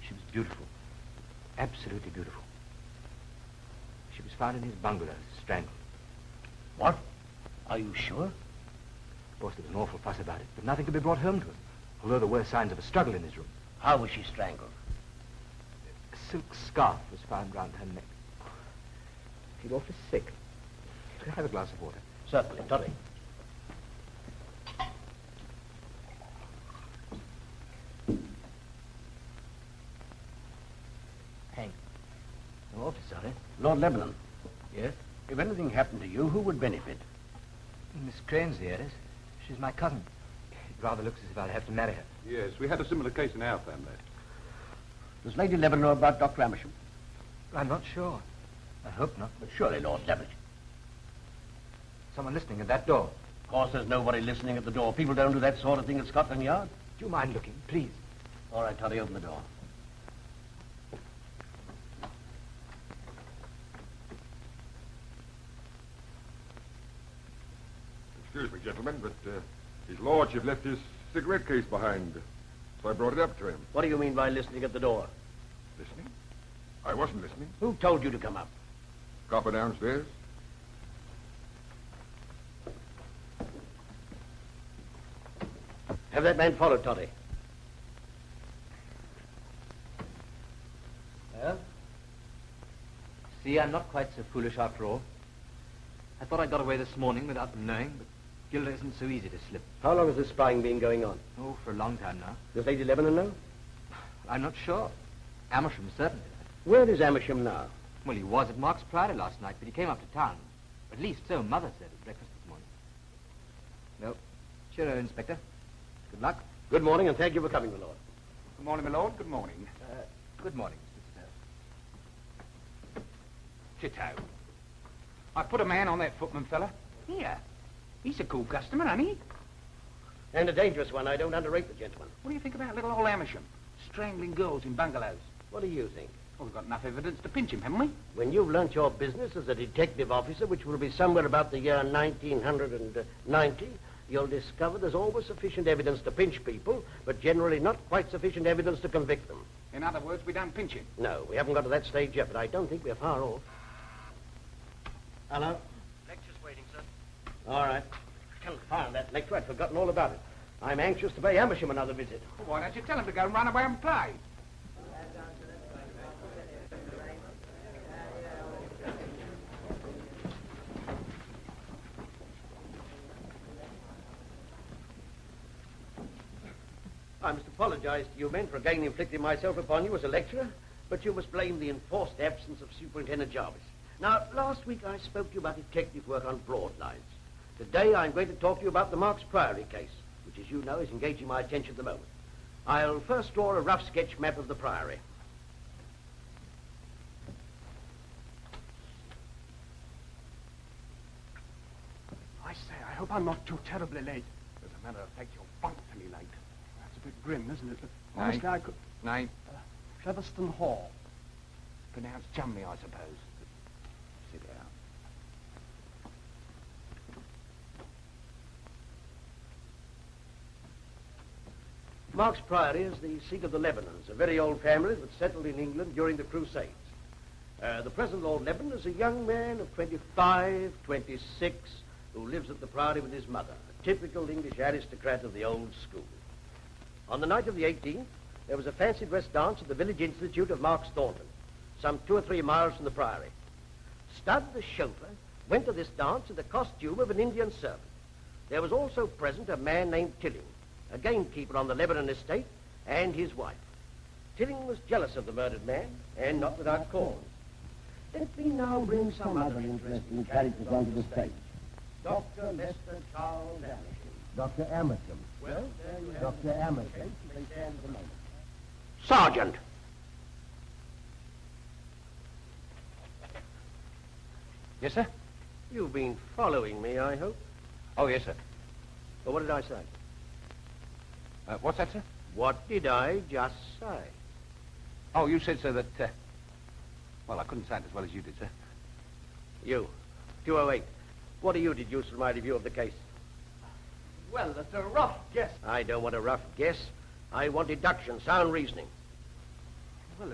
She was beautiful. Absolutely beautiful. She was found in his bungalow, strangled. What? Are you sure? Of course, there was an awful fuss about it, but nothing could be brought home to him, although there were signs of a struggle in his room. How was she strangled? A silk scarf was found round her neck. I feel awfully sick. Could I have a glass of water? Certainly, Toddy. Hank, I'm awfully sorry. Lord Lebanon, Yes? if anything happened to you, who would benefit? Miss Crane's the heiress. She's my cousin. It rather looks as if I'll have to marry her. Yes, we had a similar case in our family. Does Lady Lebanon know about Dr. Amersham? I'm not sure. I hope not. But surely, Lord Lebanon. Someone listening at that door. Of course, there's nobody listening at the door. People don't do that sort of thing at Scotland Yard. Do you mind looking, please? All right, Toddy, open the door. Excuse me, gentlemen, but his lordship left his cigarette case behind. So I brought it up to him. What do you mean by listening at the door? Listening? I wasn't listening. Who told you to come up? Copper downstairs. Have that man followed, Toddy. Well, see, I'm not quite so foolish after all. I thought I got away this morning without them knowing, but Gilda isn't so easy to slip. How long has this spying been going on? Oh, for a long time now. Does Lady Lebanon know? I'm not sure. Amersham certainly does. Where is Amersham now? Well, he was at Mark's Priory last night, but he came up to town. At least so Mother said at breakfast this morning. No. Cheerio, Inspector. Good luck. Good morning, and thank you for coming, my lord. Good morning, my lord. Good morning. Good morning, Mr. Tito. Tito. I put a man on that footman fella. Here. He's a cool customer, ain't he? And a dangerous one. I don't underrate the gentleman. What do you think about little old Amersham? Strangling girls in bungalows. What do you think? Well, we've got enough evidence to pinch him, haven't we? When you've learnt your business as a detective officer, which will be somewhere about the year 1990, you'll discover there's always sufficient evidence to pinch people, but generally not quite sufficient evidence to convict them. In other words, we don't pinch him. No, we haven't got to that stage yet, but I don't think we're far off. Hello? Lecture's waiting, sir. All right. Confound that lecture. I'd forgotten all about it. I'm anxious to pay Amersham another visit. Well, why don't you tell him to go and run away and play? I must apologize to you men for again inflicting myself upon you as a lecturer, but you must blame the enforced absence of Superintendent Jarvis. Now, last week I spoke to you about detective work on broad lines. Today I'm going to talk to you about the Marks Priory case, which, as you know, is engaging my attention at the moment. I'll first draw a rough sketch map of the Priory. I say, I hope I'm not too terribly late. As a matter of fact, you're frightfully late. That's a bit grim, isn't it? But honestly, I could... Name? Featherston Hall. Pronounced Chumley, I suppose. Sit down. Marks Priory is the seat of the Lebanons, a very old family that settled in England during the Crusades. The present Lord Lebanon is a young man of 25, 26, who lives at the Priory with his mother, a typical English aristocrat of the old school. On the night of the 18th, there was a fancy dress dance at the village institute of Marks Thornton, some 2 or 3 miles from the Priory. Stud, the chauffeur, went to this dance in the costume of an Indian servant. There was also present a man named Tilling, a gamekeeper on the Lebanon estate, and his wife. Tilling was jealous of the murdered man, and not without cause. Let me now bring some other interesting characters onto the stage. Dr. Lester Charles Amersham. Dr. Amersham. Well, Dr. Amersham. Please stand at the moment. Sergeant! Yes, sir? You've been following me, I hope. Oh, yes, sir. Well, what did I say? What's that, sir? What did I just say? Oh, you said, sir, that... Well, I couldn't say it as well as you did, sir. You, 208. What do you deduce from my review of the case? Well, that's a rough guess. I don't want a rough guess. I want deduction, sound reasoning. Well,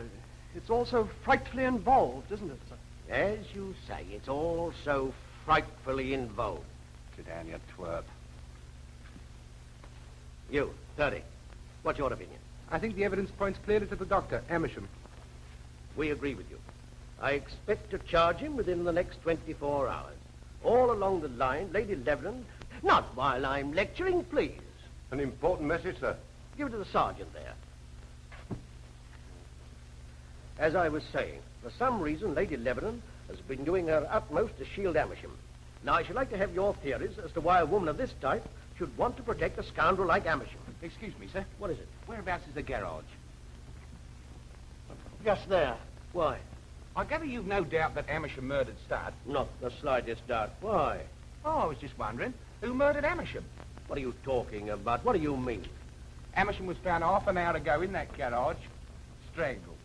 it's all so frightfully involved, isn't it, sir? As you say, it's all so frightfully involved. Sit down, you twerp. You, 30. What's your opinion? I think the evidence points clearly to the doctor, Amersham. We agree with you. I expect to charge him within the next 24 hours. All along the line, Lady Lebanon... Not while I'm lecturing, please. An important message, sir. Give it to the sergeant there. As I was saying, for some reason, Lady Lebanon has been doing her utmost to shield Amersham. Now, I should like to have your theories as to why a woman of this type should want to protect a scoundrel like Amersham. Excuse me, sir. What is it? Whereabouts is the garage? Just there. Why? I gather you've no doubt that Amersham murdered Stud. Not the slightest doubt. Why? Oh, I was just wondering, who murdered Amersham? What are you talking about? What do you mean? Amersham was found half an hour ago in that garage, strangled.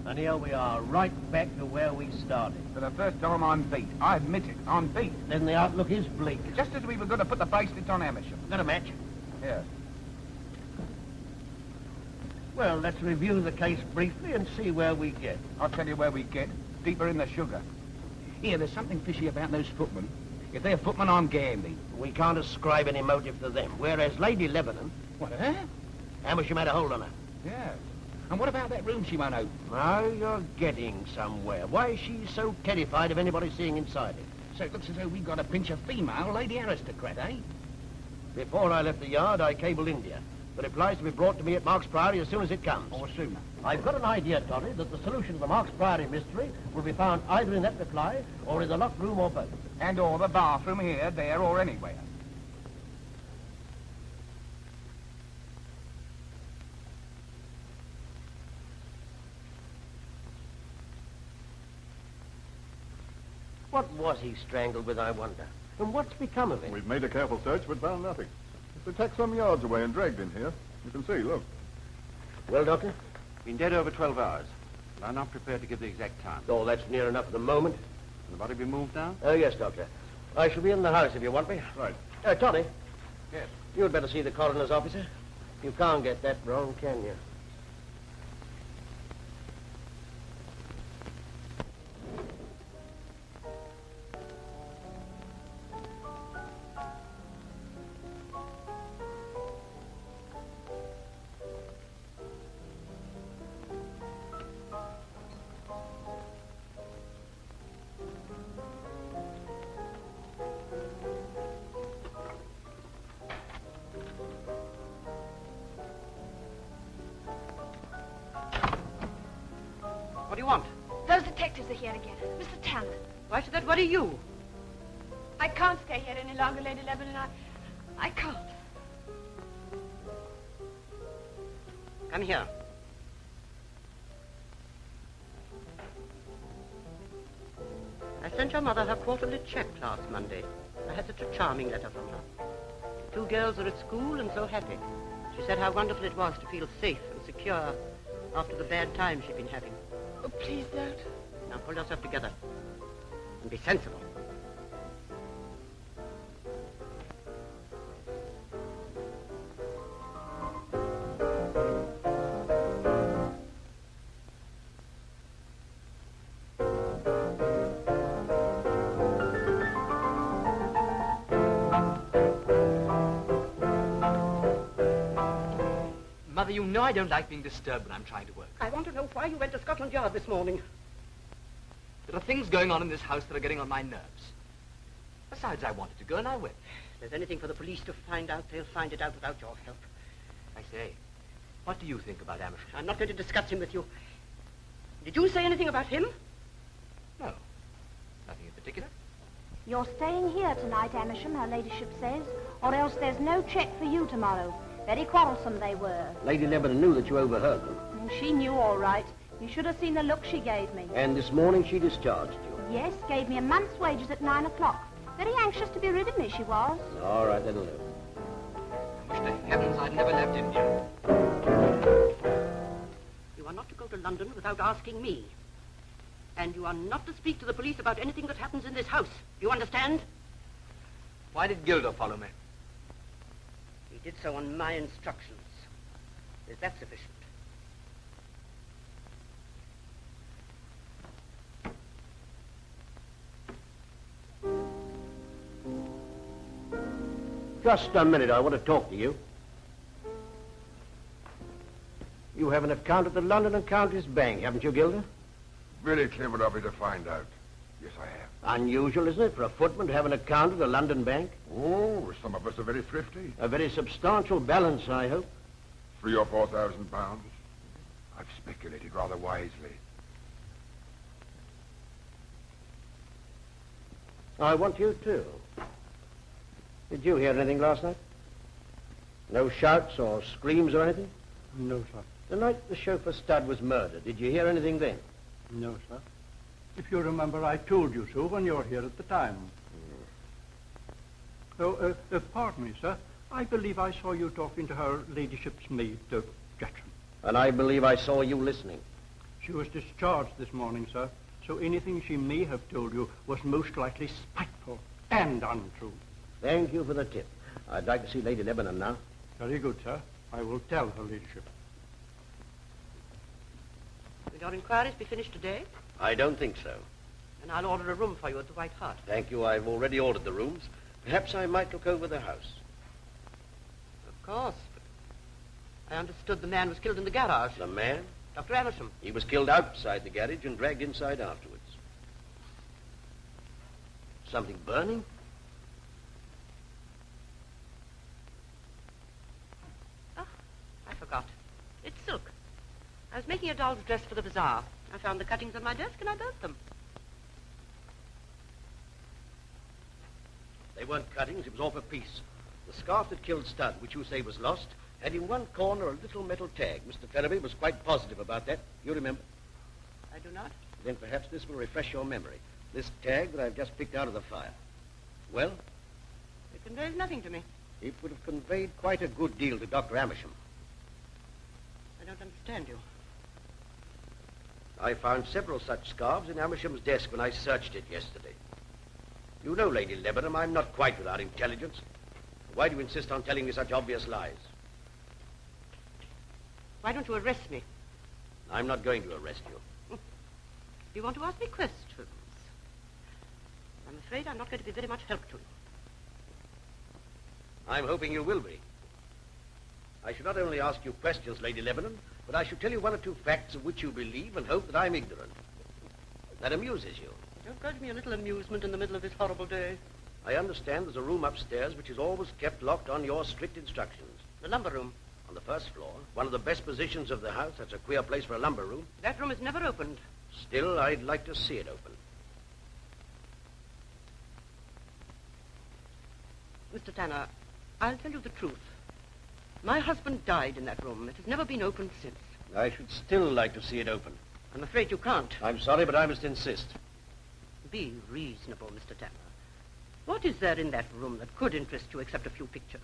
And here we are, right back to where we started. For the first time, I'm beat. I admit it, I'm beat. Then the outlook is bleak. Just as we were going to put the bracelets on Amersham. Got a match? Yes. Well, let's review the case briefly and see where we get. I'll tell you where we get. Deeper in the sugar. Here, there's something fishy about those footmen. If they're footmen, I'm gambling. We can't ascribe any motive to them, whereas Lady Lebanon... What, eh? Amersham had a hold on her. Yes. And what about that room she won't open? Now you're getting somewhere. Why is she so terrified of anybody seeing inside it? So it looks as though we've got to pinch a female lady aristocrat, eh? Before I left the yard, I cabled India. The reply's to be brought to me at Mark's Priory as soon as it comes. Or sooner. I've got an idea, Toddy, that the solution to the Mark's Priory mystery will be found either in that reply or in the locked room or both. And or the bathroom here, there, or anywhere. What was he strangled with, I wonder? And what's become of him? We've made a careful search, but found nothing. It's attacked some yards away and dragged in here. You can see, look. Well, Doctor? Been dead over 12 hours. But I'm not prepared to give the exact time. Oh, that's near enough at the moment. Can the body be moved now? Oh, yes, Doctor. I shall be in the house if you want me. Right. Toddy? Yes. You'd better see the coroner's officer. You can't get that wrong, can you? What do you want? Those detectives are here again. Mr. Tanner. Why should that worry you? I can't stay here any longer, Lady Lebanon. I can't. Come here. I sent your mother her quarterly check last Monday. I had such a charming letter from her. Two girls are at school and so happy. She said how wonderful it was to feel safe and secure after the bad times she'd been having. Oh, please don't. Now pull yourself together and be sensible. Mother, you know I don't like being disturbed when I'm trying to work. I want to know why you went to Scotland Yard this morning. There are things going on in this house that are getting on my nerves. Besides, I wanted to go and I went. If there's anything for the police to find out, they'll find it out without your help. I say, what do you think about Amersham? I'm not going to discuss him with you. Did you say anything about him? No, nothing in particular. You're staying here tonight, Amersham, her ladyship says, or else there's no check for you tomorrow. Very quarrelsome they were. Lady Lebanon knew that you overheard them. She knew all right. You should have seen the look she gave me. And this morning she discharged you. Yes, gave me a month's wages at 9 o'clock. Very anxious to be rid of me, she was. All right, that'll do. I wish to heavens I'd never left India. You are not to go to London without asking me. And you are not to speak to the police about anything that happens in this house. Do you understand? Why did Gilder follow me? He did so on my instructions. Is that sufficient? Just a minute, I want to talk to you. You have an account at the London and Counties Bank, haven't you, Gilder? Really clever of you to find out. Yes, I have. Unusual, isn't it, for a footman to have an account at the London Bank? Oh, some of us are very thrifty. A very substantial balance, I hope. £3,000 or £4,000. I've speculated rather wisely. I want you too. Did you hear anything last night? No shouts or screams or anything? No, sir. The night the chauffeur Stud was murdered, did you hear anything then? No, sir. If you remember, I told you so when you were here at the time. Oh, pardon me, sir. I believe I saw you talking to her ladyship's maid, Jackson. And I believe I saw you listening. She was discharged this morning, sir, so anything she may have told you was most likely spiteful and untrue. Thank you for the tip. I'd like to see Lady Lebanon now. Very good, sir. I will tell her ladyship. Will your inquiries be finished today? I don't think so. Then I'll order a room for you at the White Hart. Thank you. I've already ordered the rooms. Perhaps I might look over the house. Of course, but I understood the man was killed in the garage. The man? Dr. Amersham. He was killed outside the garage and dragged inside afterwards. Something burning? Oh, I forgot. It's silk. I was making a doll's dress for the bazaar. I found the cuttings on my desk and I burnt them. They weren't cuttings, it was off a piece. The scarf that killed Stud, which you say was lost, had in one corner a little metal tag. Mr. Ferriby was quite positive about that. You remember? I do not. Then perhaps this will refresh your memory. This tag that I've just picked out of the fire. Well, It conveys nothing to me. it would have conveyed quite a good deal to Dr. Amersham. I don't understand you. I found several such scarves in Amersham's desk when I searched it yesterday. You know, Lady Lebanon, I'm not quite without intelligence. Why do you insist on telling me such obvious lies? Why don't you arrest me? I'm not going to arrest you. You want to ask me questions? I'm afraid I'm not going to be very much help to you. I'm hoping you will be. I should not only ask you questions, Lady Lebanon, but I should tell you one or two facts of which you believe and hope that I'm ignorant. That amuses you. Don't grudge me a little amusement in the middle of this horrible day. I understand there's a room upstairs which is always kept locked on your strict instructions. The lumber room. On the first floor, one of the best positions of the house. That's a queer place for a lumber room. That room is never opened. Still, I'd like to see it open. Mr. Tanner, I'll tell you the truth. My husband died in that room. It has never been opened since. I should still like to see it open. I'm afraid you can't. I'm sorry, but I must insist. Be reasonable, Mr. Tanner. What is there in that room that could interest you except a few pictures?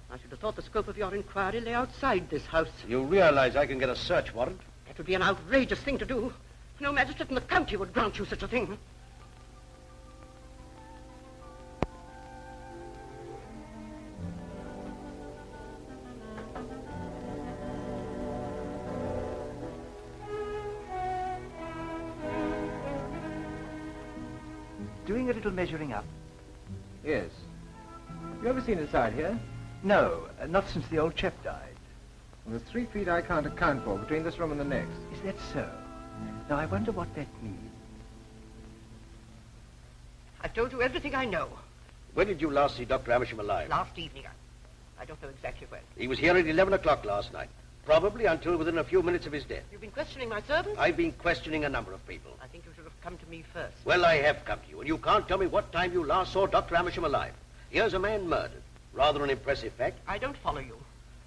I should have thought the scope of your inquiry lay outside this house. You realize I can get a search warrant? That would be an outrageous thing to do. No magistrate in the county would grant you such a thing. Doing a little measuring up? Yes. You ever seen inside here? No, not since the old chap died. Well, there's 3 feet I can't account for between this room and the next. Is that so? Now, I wonder what that means. I've told you everything I know. When did you last see Dr. Amersham alive? Last evening. I don't know exactly when. He was here at 11 o'clock last night. Probably until within a few minutes of his death. You've been questioning my servants? I've been questioning a number of people. I think you should have come to me first. Well, I have come to you, and you can't tell me what time you last saw Dr. Amersham alive. Here's a man murdered. Rather an impressive fact. I don't follow you.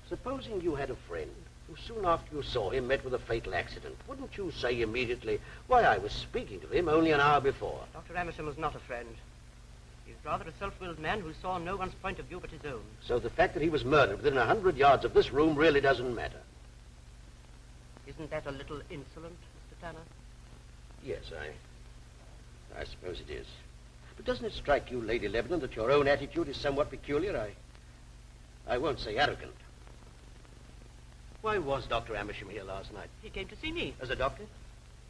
Supposing you had a friend who soon after you saw him met with a fatal accident, wouldn't you say immediately, why, I was speaking to him only an hour before? Dr. Amersham was not a friend. He's rather a self-willed man who saw no one's point of view but his own. So the fact that he was murdered within 100 yards of this room really doesn't matter. Isn't that a little insolent, Mr. Tanner? Yes, I suppose it is. But doesn't it strike you, Lady Lebanon, that your own attitude is somewhat peculiar? I won't say arrogant. Why was Dr. Amersham here last night? He came to see me. As a doctor?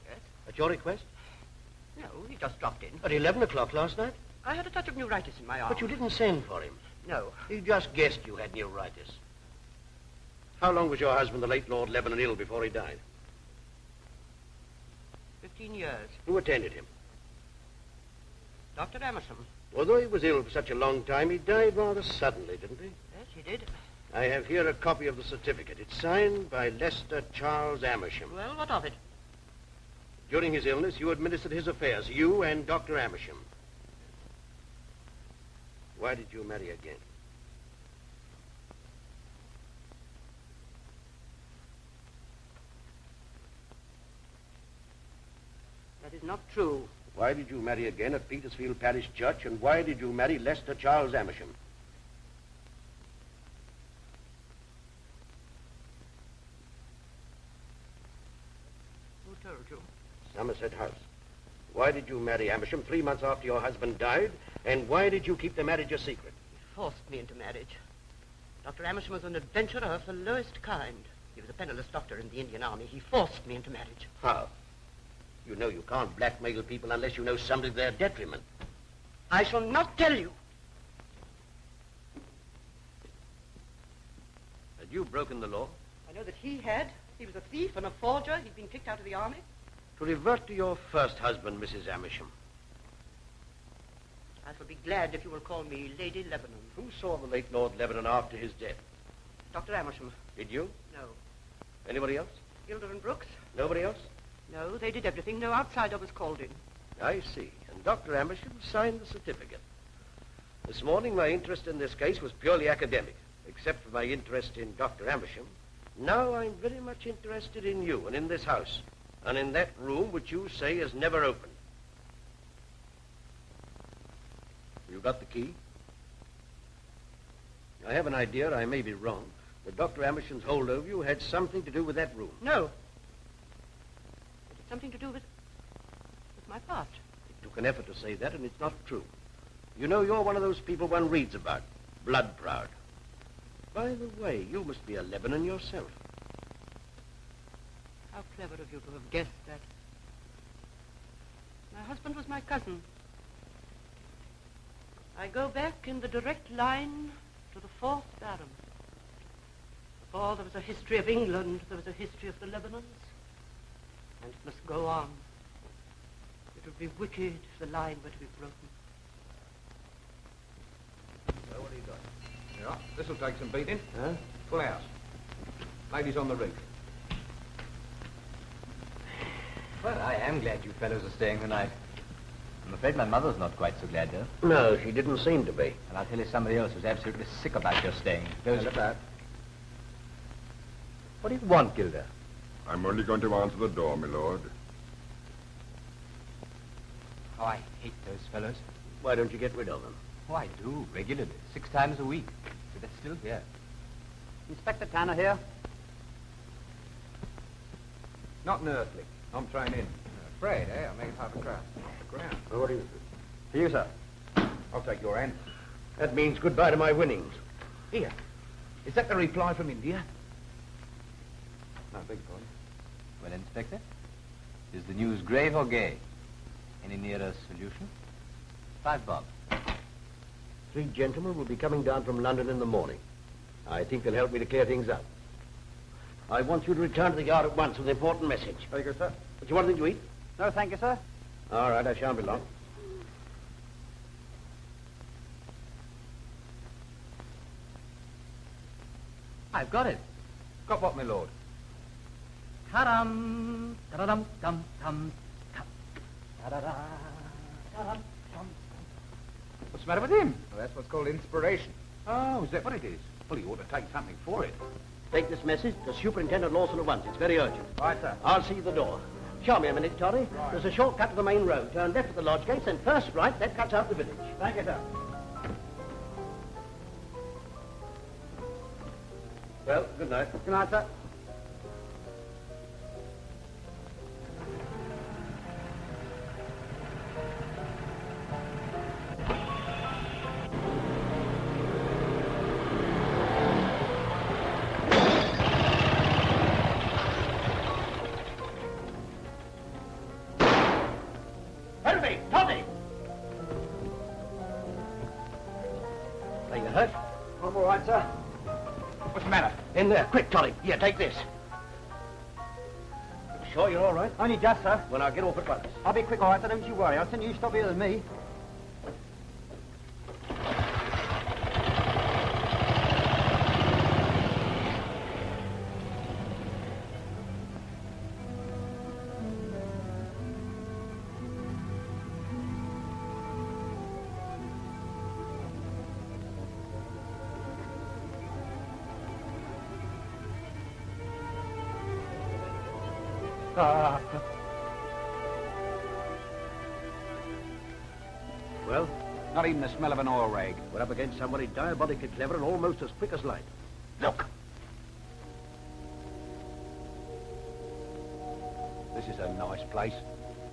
Yes. At your request? No, he just dropped in. At 11 o'clock last night? I had a touch of neuritis in my arm. But you didn't send for him. No. He just guessed you had neuritis. How long was your husband, the late Lord Lebanon, ill before he died? 15 years. Who attended him? Dr. Amersham. Although he was ill for such a long time, he died rather suddenly, didn't he? Yes, he did. I have here a copy of the certificate. It's signed by Lester Charles Amersham. Well, what of it? During his illness, you administered his affairs, you and Dr. Amersham. Why did you marry again? That is not true. Why did you marry again at Petersfield Parish Church, and why did you marry Lester Charles Amersham? Somerset House? Why did you marry Amersham 3 months after your husband died? And why did you keep the marriage a secret? He forced me into marriage. Dr. Amersham was an adventurer of the lowest kind. He was a penniless doctor in the Indian Army. He forced me into marriage. How? You know you can't blackmail people unless you know something to their detriment. I shall not tell you. Had you broken the law? I know that he had. He was a thief and a forger. He'd been kicked out of the army. To revert to your first husband, Mrs. Amersham. I shall be glad if you will call me Lady Lebanon. Who saw the late Lord Lebanon after his death? Dr. Amersham. Did you? No. Anybody else? Gilder and Brooks? Nobody else? No, they did everything. No outsider was called in. I see. And Dr. Amersham signed the certificate. This morning, my interest in this case was purely academic. Except for my interest in Dr. Amersham, now I'm very much interested in you and in this house, and in that room which you say is never opened. You got the key? I have an idea, I may be wrong, that Dr. Amersham's hold over you had something to do with that room. No. It had something to do with my past. It took an effort to say that, and it's not true. You know, you're one of those people one reads about, blood proud. By the way, you must be a Lebanon yourself. How clever of you to have guessed that. My husband was my cousin. I go back in the direct line to the 4th Baron. Before there was a history of England, there was a history of the Lebanons. And it must go on. It would be wicked if the line were to be broken. So what do you got? Yeah, this'll take some beating. Huh? Full house. Ladies on the roof. Well, I am glad you fellows are staying the night. I'm afraid my mother's not quite so glad, though. No, she didn't seem to be. And I'll tell you somebody else who's absolutely sick about your staying. Those Look at that. What do you want, Gilder? I'm only going to answer the door, my lord. Oh, I hate those fellows. Why don't you get rid of them? Oh, I do, regularly. 6 times a week. But they're still here. Inspector Tanner here. Not an earthly. I'm thrown in. Afraid, eh? I'll make it half a crown. Ground. Well, what do you... For you, sir. I'll take your hand. That means goodbye to my winnings. Here. Is that the reply from India? No, big point. Well, Inspector, is the news grave or gay? Any nearer solution? 5 bob. 3 gentlemen will be coming down from London in the morning. I think they'll help me to clear things up. I want you to return to the yard at once with an important message. Very good, sir. Do you want anything to eat? No, thank you, sir. All right, I shan't be long. I've got it. Got what, my lord? Ta-dum, ta-dum, tum, tum, tum. Ta-da-da, ta-dum, tum. What's the matter with him? Well, that's what's called inspiration. Oh, is that what it is? Well, you ought to take something for it. Take this message to Superintendent Lawson at once. It's very urgent. Right, sir. I'll see you at the door. Show me a minute, Toddy. Right. There's a shortcut to the main road. Turn left at the lodge gates, and first right. That cuts out the village. Thank you, sir. Well, good night. Good night, sir. Henry! Toddy! Are you hurt? I'm all right, sir. What's the matter? In there. Quick, Toddy. Here, take this. Sure you're all right? Only just, sir. Well, I'll get off at once. I'll be quick, all right, sir. Don't you worry. I'll send you stop here than me. Well, Not even the smell of an oil rag. we're up against somebody diabolically clever and almost as quick as light. Look! This is a nice place.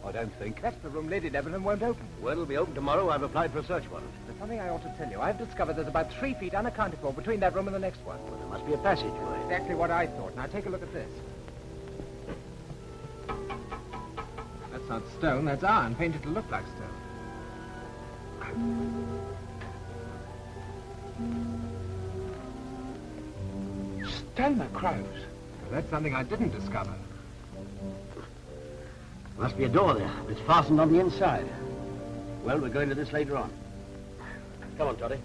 I don't think. That's the room Lady Lebanon won't open. Well, it'll be open tomorrow. I've applied for a search warrant. There's something I ought to tell you. I've discovered there's about 3 feet unaccounted for between that room and the next one. Well, there must be a passageway. Exactly what I thought. Now, take a look at this. That's not stone, that's iron, painted to look like stone. Stoner crows. Well, that's something I didn't discover. Must be a door there. It's fastened on the inside. Well, we're going to this later on. Come on, Toddy.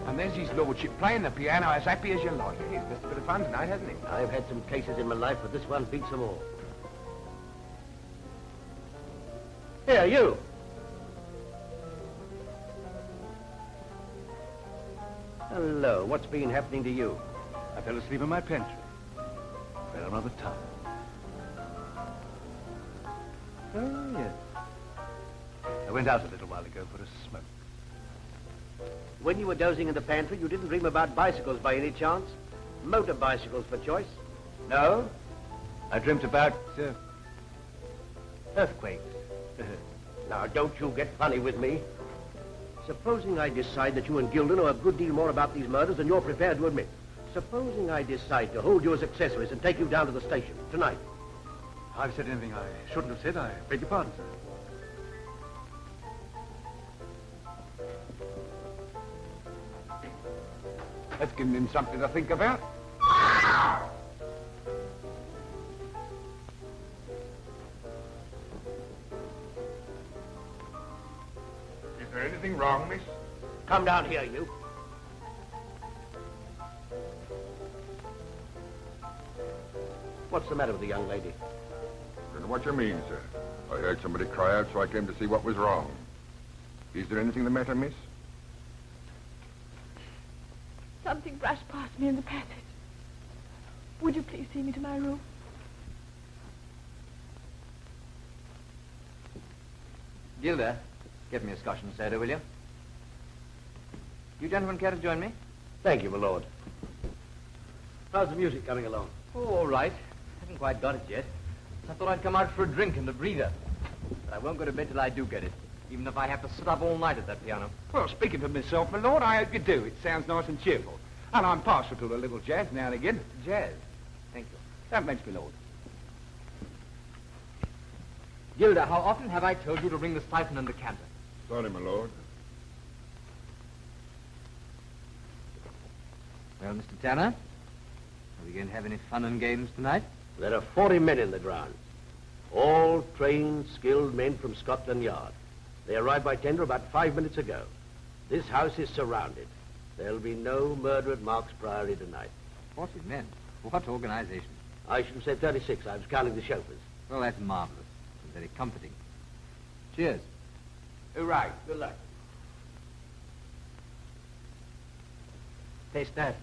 And there's his lordship playing the piano as happy as you like. He's missed a bit of fun tonight, hasn't he? I've had some cases in my life, but this one beats them all. Here, you. Hello, what's been happening to you? I fell asleep in my pantry. Fell another time. Oh, yes. I went out a little while ago for a smoke. When you were dozing in the pantry, you didn't dream about bicycles by any chance? Motor bicycles for choice? No? I dreamt about, earthquakes. Now, don't you get funny with me. Supposing I decide that you and Gilda know a good deal more about these murders than you're prepared to admit. Supposing I decide to hold you as accessories and take you down to the station tonight. I've said anything I shouldn't have said. I beg your pardon, sir. That's giving him something to think about. Is there anything wrong, miss? Come down here, you. What's the matter with the young lady? I don't know what you mean, sir. I heard somebody cry out, so I came to see what was wrong. Is there anything the matter, miss? Something brushed past me in the passage. Would you please see me to my room? Gilda, get me a Scotch and soda, will you? You gentlemen care to join me? Thank you, my lord. How's the music coming along? Oh, all right. Haven't quite got it yet. I thought I'd come out for a drink and a breather. But I won't go to bed till I do get it, even if I have to sit up all night at that piano. Well, speaking for myself, my lord, I hope you do. It sounds nice and cheerful. And I'm partial to a little jazz now and again. Jazz. Thank you. Don't mention me, lord. Gilda, how often have I told you to ring the siphon and decanter? Sorry, my lord. Well, Mr. Tanner, are we going to have any fun and games tonight? There are 40 men in the grounds. All trained, skilled men from Scotland Yard. They arrived by tender about 5 minutes ago. This house is surrounded. There'll be no murder at Mark's Priory tonight. 40 men? What organization? I should have said 36. I was counting the chauffeurs. Well, that's marvelous. And very comforting. Cheers. Hooray. Good luck. Taste that.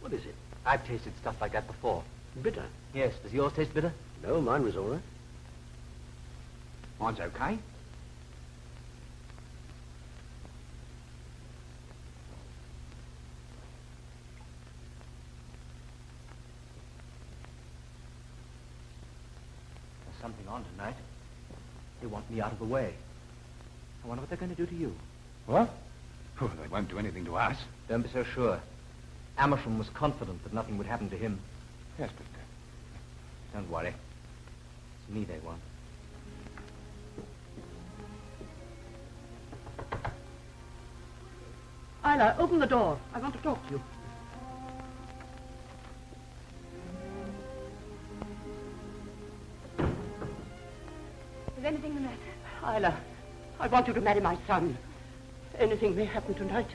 What is it? I've tasted stuff like that before. Bitter. Yes. Does yours taste bitter? No, mine was all right. Mine's okay. There's something on tonight. They want me out of the way. I wonder what they're going to do to you. What? Oh, they won't do anything to us. Don't be so sure. Amersham was confident that nothing would happen to him. Yes, but... Don't worry. It's me they want. Isla, open the door. I want to talk to you. Is anything the matter? Isla, I want you to marry my son. Anything may happen tonight.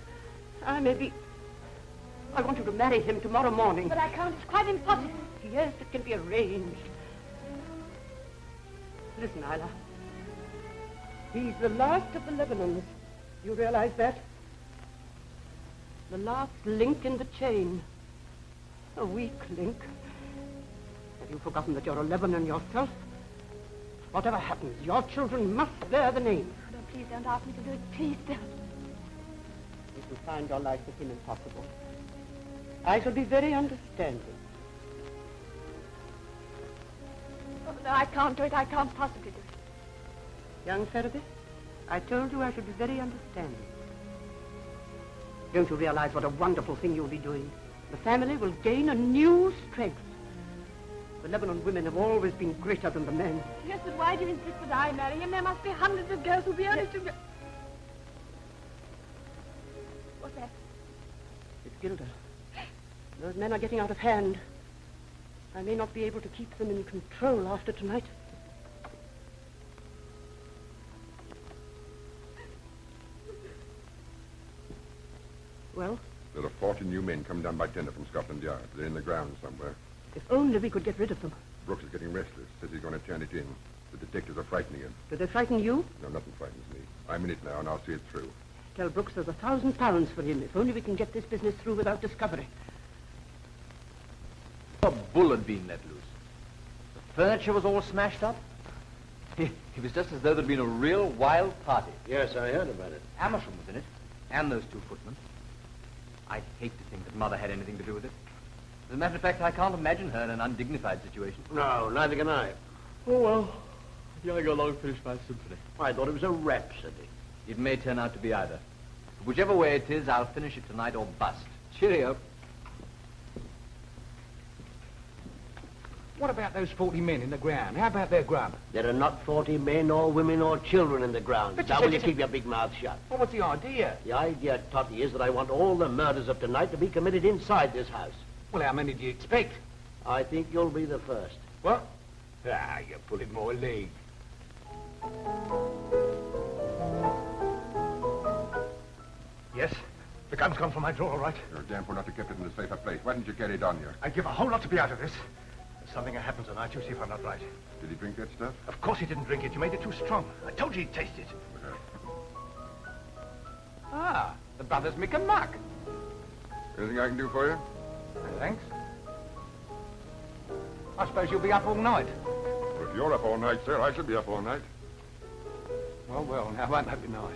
I want you to marry him tomorrow morning. But I can't. It's quite impossible. Yes, it can be arranged. Listen, Isla. He's the last of the Lebanons. You realize that? The last link in the chain. A weak link. Have you forgotten that you're a Lebanon yourself? Whatever happens, your children must bear the name. Oh, please don't ask me to do it. Please don't. If and find your life with him impossible. I shall be very understanding. Oh, no, I can't do it. I can't possibly do it. Young Ferriby, I told you I should be very understanding. Don't you realize what a wonderful thing you'll be doing? The family will gain a new strength. The Lebanon women have always been greater than the men. Yes, but why do you insist that I marry him? There must be hundreds of girls who'll be honest to... What's that? It's Gilda. Those men are getting out of hand. I may not be able to keep them in control after tonight. Well? There are 40 new men come down by tender from Scotland Yard. They're in the ground somewhere. If only we could get rid of them. Brooks is getting restless. Says he's going to turn it in. The detectives are frightening him. Do they frighten you? No, nothing frightens me. I'm in it now, and I'll see it through. Tell Brooks there's £1,000 for him, if only we can get this business through without discovery. A bull had been let loose. The furniture was all smashed up. It was just as though there'd been a real wild party. Yes, I heard about it. Amersham was in it, and those 2 footmen. I'd hate to think that Mother had anything to do with it. As a matter of fact, I can't imagine her in an undignified situation. No, neither can I. Oh, well. You only go along and finish my symphony. I thought it was a rhapsody. It may turn out to be either. Whichever way it is, I'll finish it tonight or bust. Cheerio. What about those 40 men in the ground? How about their grub? There are not 40 men or women or children in the ground. But Now, you will you said- keep your big mouth shut? Well, what's the idea? The idea, Totty, is that I want all the murders of tonight to be committed inside this house. Well, how many do you expect? I think you'll be the first. What? Ah, you're pulling more leg. Yes? The gun's gone from my drawer, all right? You're a damn fool not to keep it in a safer place. Why didn't you carry it on you? I'd give a whole lot to be out of this. There's something that happened tonight. You see if I'm not right. Did he drink that stuff? Of course he didn't drink it. You made it too strong. I told you he'd taste it. Ah, the brothers Mick and Muck. Anything I can do for you? Thanks. I suppose you'll be up all night. Well, if you're up all night, sir, I shall be up all night. Well, well, now won't that be nice?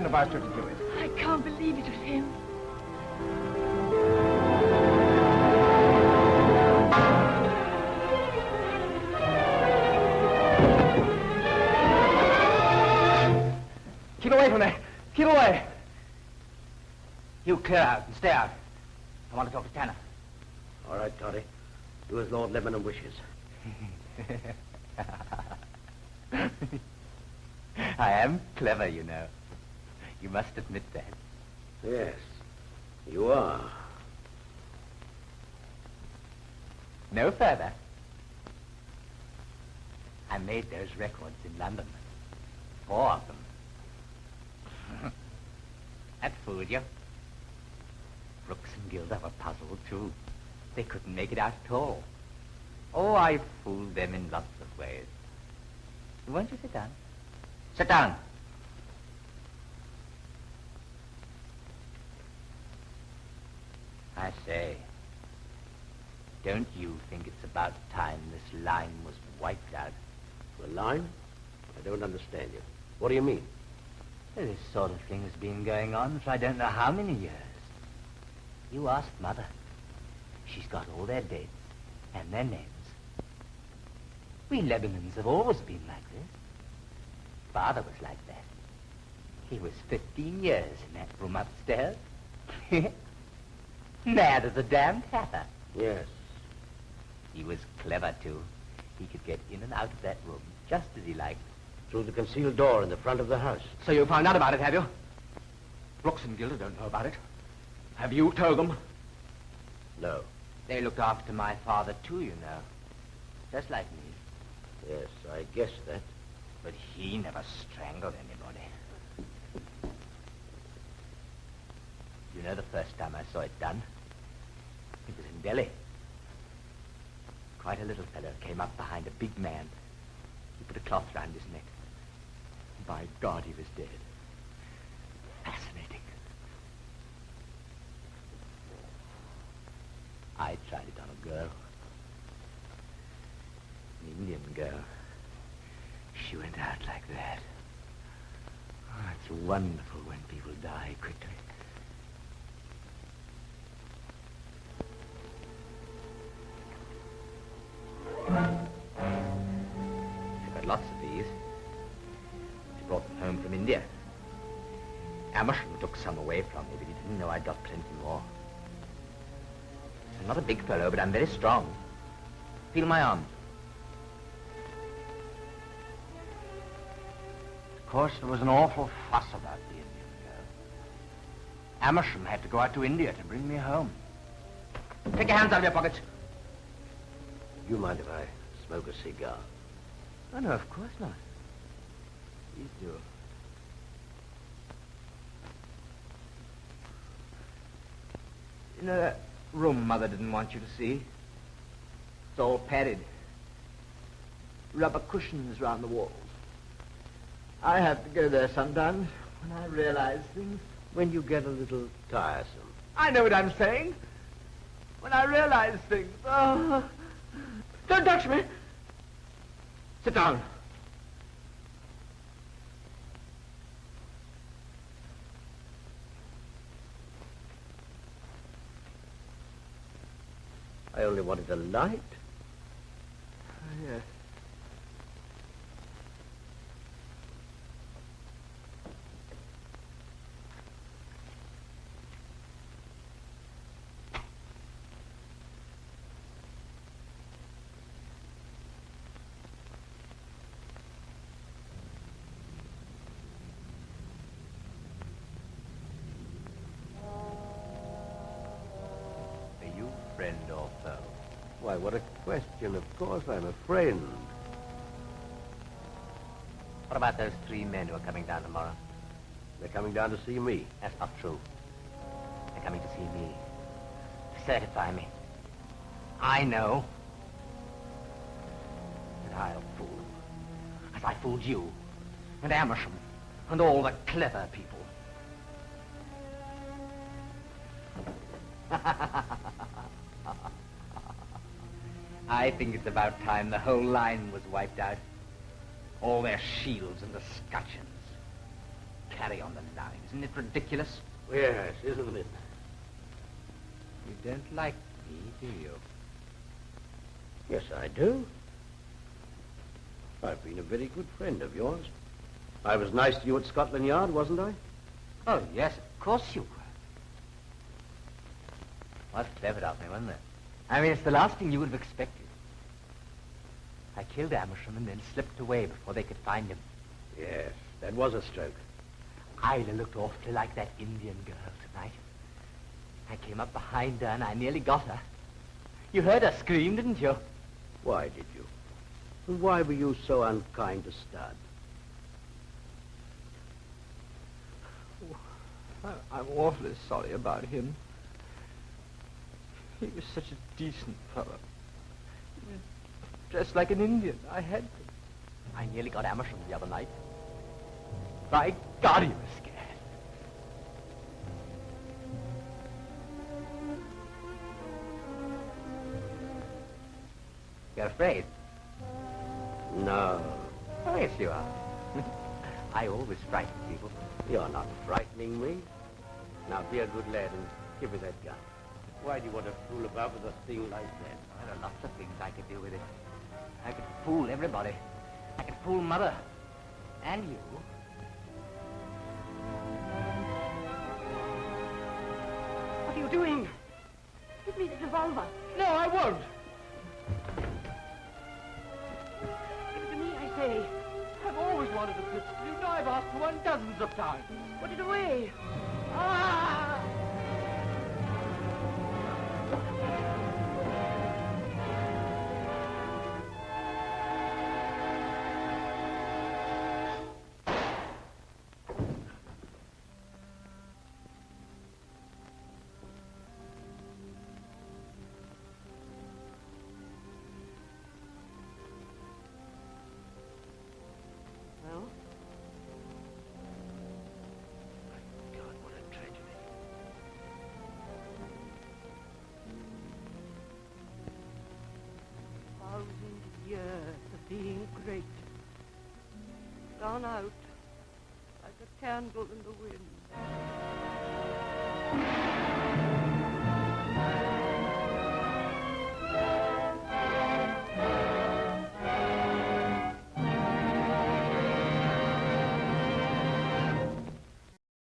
advised her to do it. I can't believe it was him. Keep away from there. Keep away. You clear out and stay out. I want to talk to Tanner. All right, Toddy. Do as Lord Lebanon wishes. I am clever, you know. You must admit that. Yes, you are. No further. I made those records in London. 4 of them. That fooled you. Brooks and Gilder were puzzled, too. They couldn't make it out at all. Oh, I fooled them in lots of ways. Won't you sit down? Sit down. I say, don't you think it's about time this line was wiped out? The line? I don't understand you. What do you mean? Well, this sort of thing has been going on for I don't know how many years. You asked Mother. She's got all their dates and their names. We Lebanons have always been like this. Father was like that. He was 15 years in that room upstairs. Mad as a damned hatter. Yes. He was clever, too. He could get in and out of that room just as he liked. Through the concealed door in the front of the house. So you found out about it, have you? Brooks and Gilder don't know about it. Have you told them? No. They looked after my father, too, you know. Just like me. Yes, I guessed that. But he never strangled anybody. You know the first time I saw it done? It was in Delhi. Quite a little fellow came up behind a big man. He put a cloth round his neck. By God, he was dead. Fascinating. I tried it on a girl. An Indian girl. She went out like that. Oh, it's wonderful when people die quickly. She got lots of these. She brought them home from India. Amersham took some away from me, but he didn't know I'd got plenty more. I'm not a big fellow, but I'm very strong. Feel my arm. Of course, there was an awful fuss about the Indian girl. Amersham had to go out to India to bring me home. Take your hands out of your pockets. You mind if I smoke a cigar? Oh, no, of course not. Please do. You know that room Mother didn't want you to see? It's all padded. Rubber cushions round the walls. I have to go there sometimes when I realize things. When you get a little tiresome. I know what I'm saying. When I realize things. Oh. Don't touch me. Sit down. I only wanted a light. Yes. Friend or foe? Why, what a question. Of course I'm a friend. What about those 3 men who are coming down tomorrow? They're coming down to see me. That's not true. They're coming to see me. To certify me. I know. And I'll fool them. As I fooled you. And Amersham. And all the clever people. I think it's about time the whole line was wiped out. All their shields and escutcheons. carry on the line. Isn't it ridiculous? Yes, isn't it? You don't like me, do you? Yes, I do. I've been a very good friend of yours. I was nice to you at Scotland Yard, wasn't I? Oh, yes, of course you were. Was clever of me, wasn't it? I mean, it's the last thing you would have expected. I killed Amersham and then slipped away before they could find him. Yes, that was a stroke. Isla looked awfully like that Indian girl tonight. I came up behind her and I nearly got her. You heard her scream, didn't you? Why did you? And why were you so unkind to Stud? I'm awfully sorry about him. He was such a decent fellow. He was dressed like an Indian. I had to. I nearly got Amersham the other night. By God, he was scared. You're afraid? No. Oh, yes, you are. I always frighten people. You're not frightening me. Now be a good lad and give me that gun. Why do you want to fool about with a thing like that? There are lots of things I could do with it. I could fool everybody. I could fool Mother. And you. What are you doing? Give me the revolver. No, I won't. Give it to me, I say. I've always wanted a pistol. You know I've asked for one dozens of times. Put it away. Ah! Well? God, what a tragedy. Thousand years of being great. Gone out like a candle in the wind.